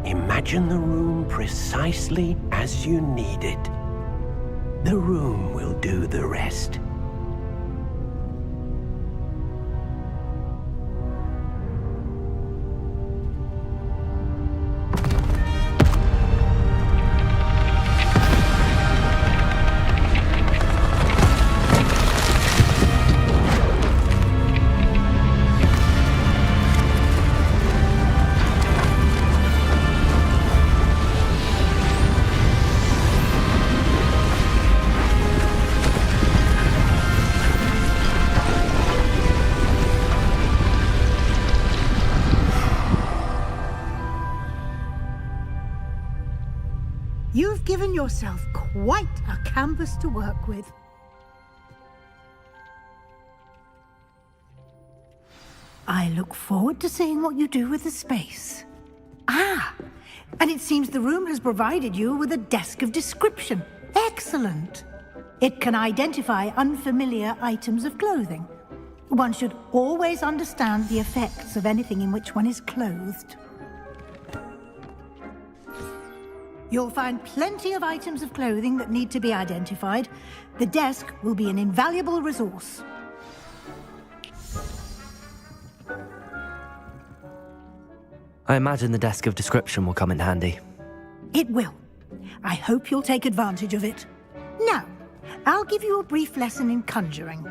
J: Imagine the room precisely as you need it. The room will do the rest.
G: You've given yourself quite a canvas to work with. I look forward to seeing what you do with the space. Ah, and it seems the room has provided you with a desk of description. Excellent. It can identify unfamiliar items of clothing. One should always understand the effects of anything in which one is clothed. You'll find plenty of items of clothing that need to be identified. The desk will be an invaluable resource.
C: I imagine the desk of description will come in handy.
G: It will. I hope you'll take advantage of it. Now, I'll give you a brief lesson in conjuring.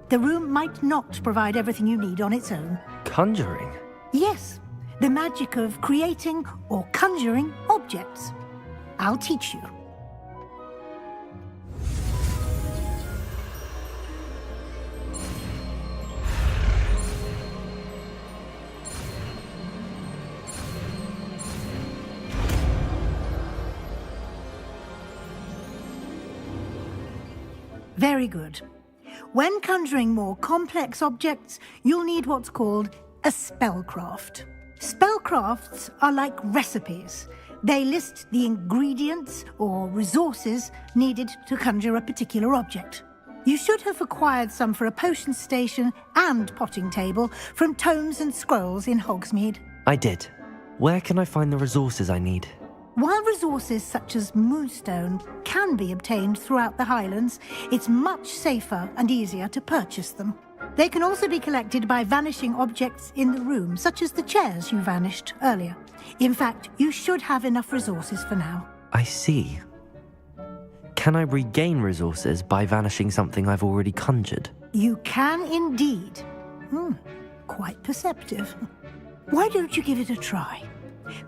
G: The room might not provide everything you need on its own.
C: Conjuring?
G: Yes, the magic of creating or conjuring objects. I'll teach you. Very good. When conjuring more complex objects, you'll need what's called a spellcraft. Spellcrafts are like recipes. They list the ingredients or resources needed to conjure a particular object. You should have acquired some for a potion station and potting table from tomes and scrolls in Hogsmeade.
C: I did. Where can I find the resources I need?
G: While resources such as Moonstone can be obtained throughout the Highlands, it's much safer and easier to purchase them. They can also be collected by vanishing objects in the room, such as the chairs you vanished earlier. In fact, you should have enough resources for now.
C: I see. Can I regain resources by vanishing something I've already conjured?
G: You can indeed. Quite perceptive. Why don't you give it a try?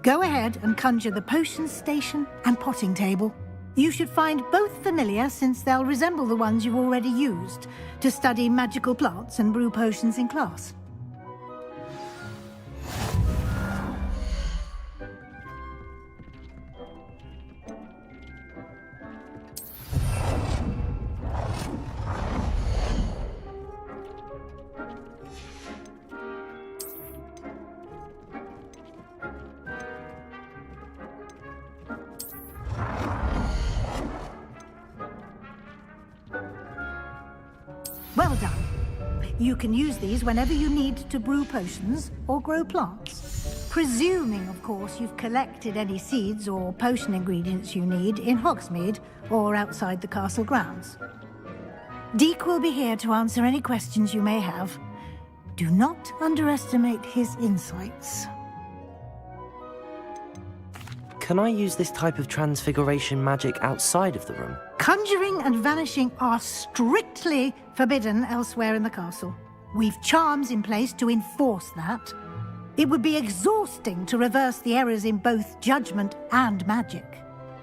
G: Go ahead and conjure the potion station and potting table. You should find both familiar, since they'll resemble the ones you've already used to study magical plants and brew potions in class. Well done. You can use these whenever you need to brew potions or grow plants. Presuming, of course, you've collected any seeds or potion ingredients you need in Hogsmeade or outside the castle grounds. Deek will be here to answer any questions you may have. Do not underestimate his insights.
C: Can I use this type of transfiguration magic outside of the room?
G: Conjuring and vanishing are strictly forbidden elsewhere in the castle. We've charms in place to enforce that. It would be exhausting to reverse the errors in both judgment and magic.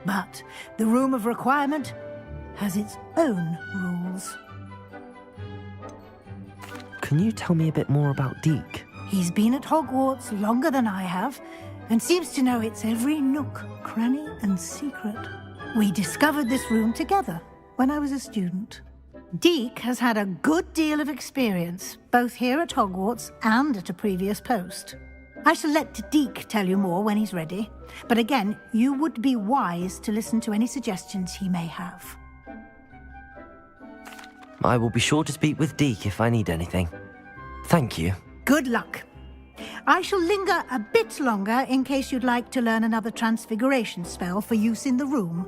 G: But the Room of Requirement has its own rules.
C: Can you tell me a bit more about Deek?
G: He's been at Hogwarts longer than I have, and seems to know its every nook, cranny, and secret. We discovered this room together when I was a student. Deek has had a good deal of experience, both here at Hogwarts and at a previous post. I shall let Deek tell you more when he's ready, but again, you would be wise to listen to any suggestions he may have.
C: I will be sure to speak with Deek if I need anything. Thank you.
G: Good luck. I shall linger a bit longer in case you'd like to learn another transfiguration spell for use in the room.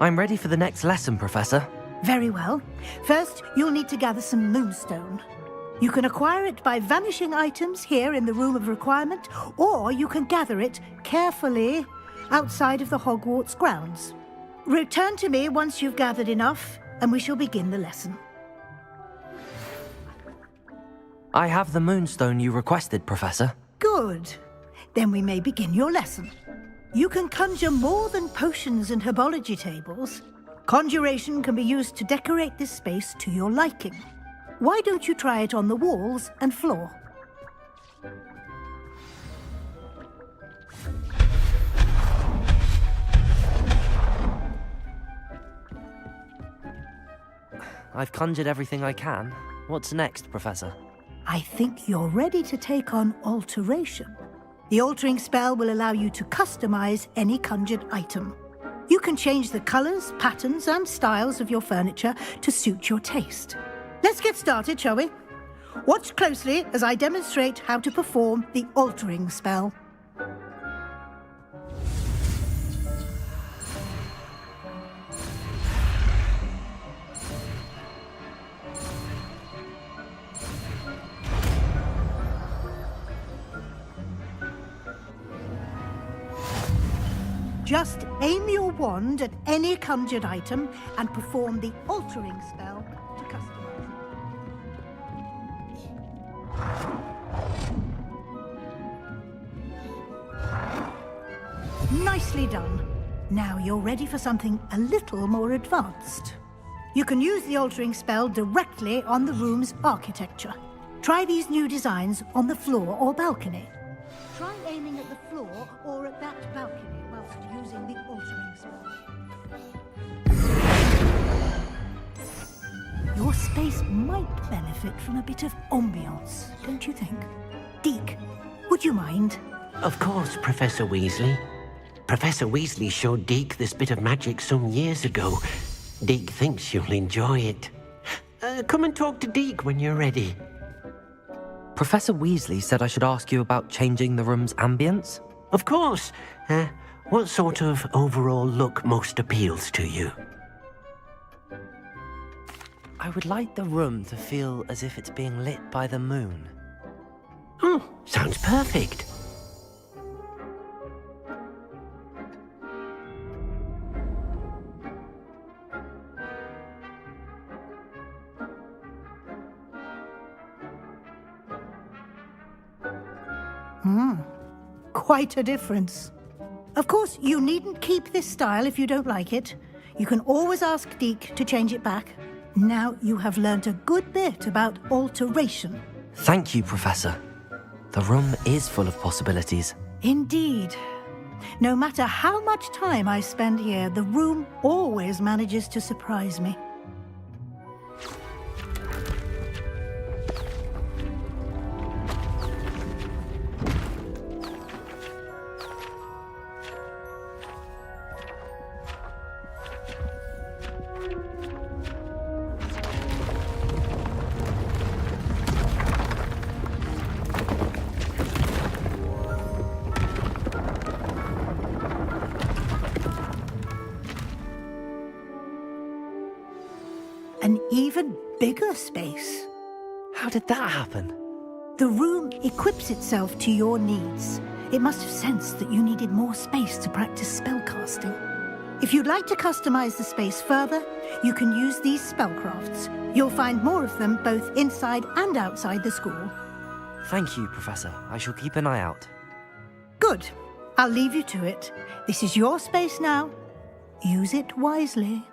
C: I'm ready for the next lesson, Professor.
G: Very well. First, you'll need to gather some Moonstone. You can acquire it by vanishing items here in the Room of Requirement, or you can gather it carefully outside of the Hogwarts grounds. Return to me once you've gathered enough, and we shall begin the lesson.
C: I have the Moonstone you requested, Professor.
G: Good. Then we may begin your lesson. You can conjure more than potions and herbology tables. Conjuration can be used to decorate this space to your liking. Why don't you try it on the walls and floor?
C: I've conjured everything I can. What's next, Professor?
G: I think you're ready to take on alteration. The altering spell will allow you to customize any conjured item. You can change the colors, patterns, and styles of your furniture to suit your taste. Let's get started, shall we? Watch closely as I demonstrate how to perform the altering spell. Just aim your wand at any conjured item and perform the altering spell to customize it. Nicely done. Now you're ready for something a little more advanced. You can use the altering spell directly on the room's architecture. Try these new designs on the floor or balcony. Try aiming at the floor or at that balcony whilst using the altering spell. Your space might benefit from a bit of ambiance, don't you think? Deke, would you mind?
W: Of course, Professor Weasley. Professor Weasley showed Deke this bit of magic some years ago. Deke thinks you'll enjoy it. Come and talk to Deke when you're ready.
C: Professor Weasley said I should ask you about changing the room's ambience?
W: Of course. What sort of overall look most appeals to you?
C: I would like the room to feel as if it's being lit by the moon.
W: Oh, sounds perfect.
G: Quite a difference. Of course, you needn't keep this style if you don't like it. You can always ask Deke to change it back. Now you have learnt a good bit about alteration.
C: Thank you, Professor. The room is full of possibilities.
G: Indeed. No matter how much time I spend here, the room always manages to surprise me. An even bigger space.
C: How did that happen?
G: The room equips itself to your needs. It must have sensed that you needed more space to practice spellcasting. If you'd like to customize the space further, you can use these spellcrafts. You'll find more of them both inside and outside the school.
C: Thank you, Professor. I shall keep an eye out.
G: Good. I'll leave you to it. This is your space now. Use it wisely.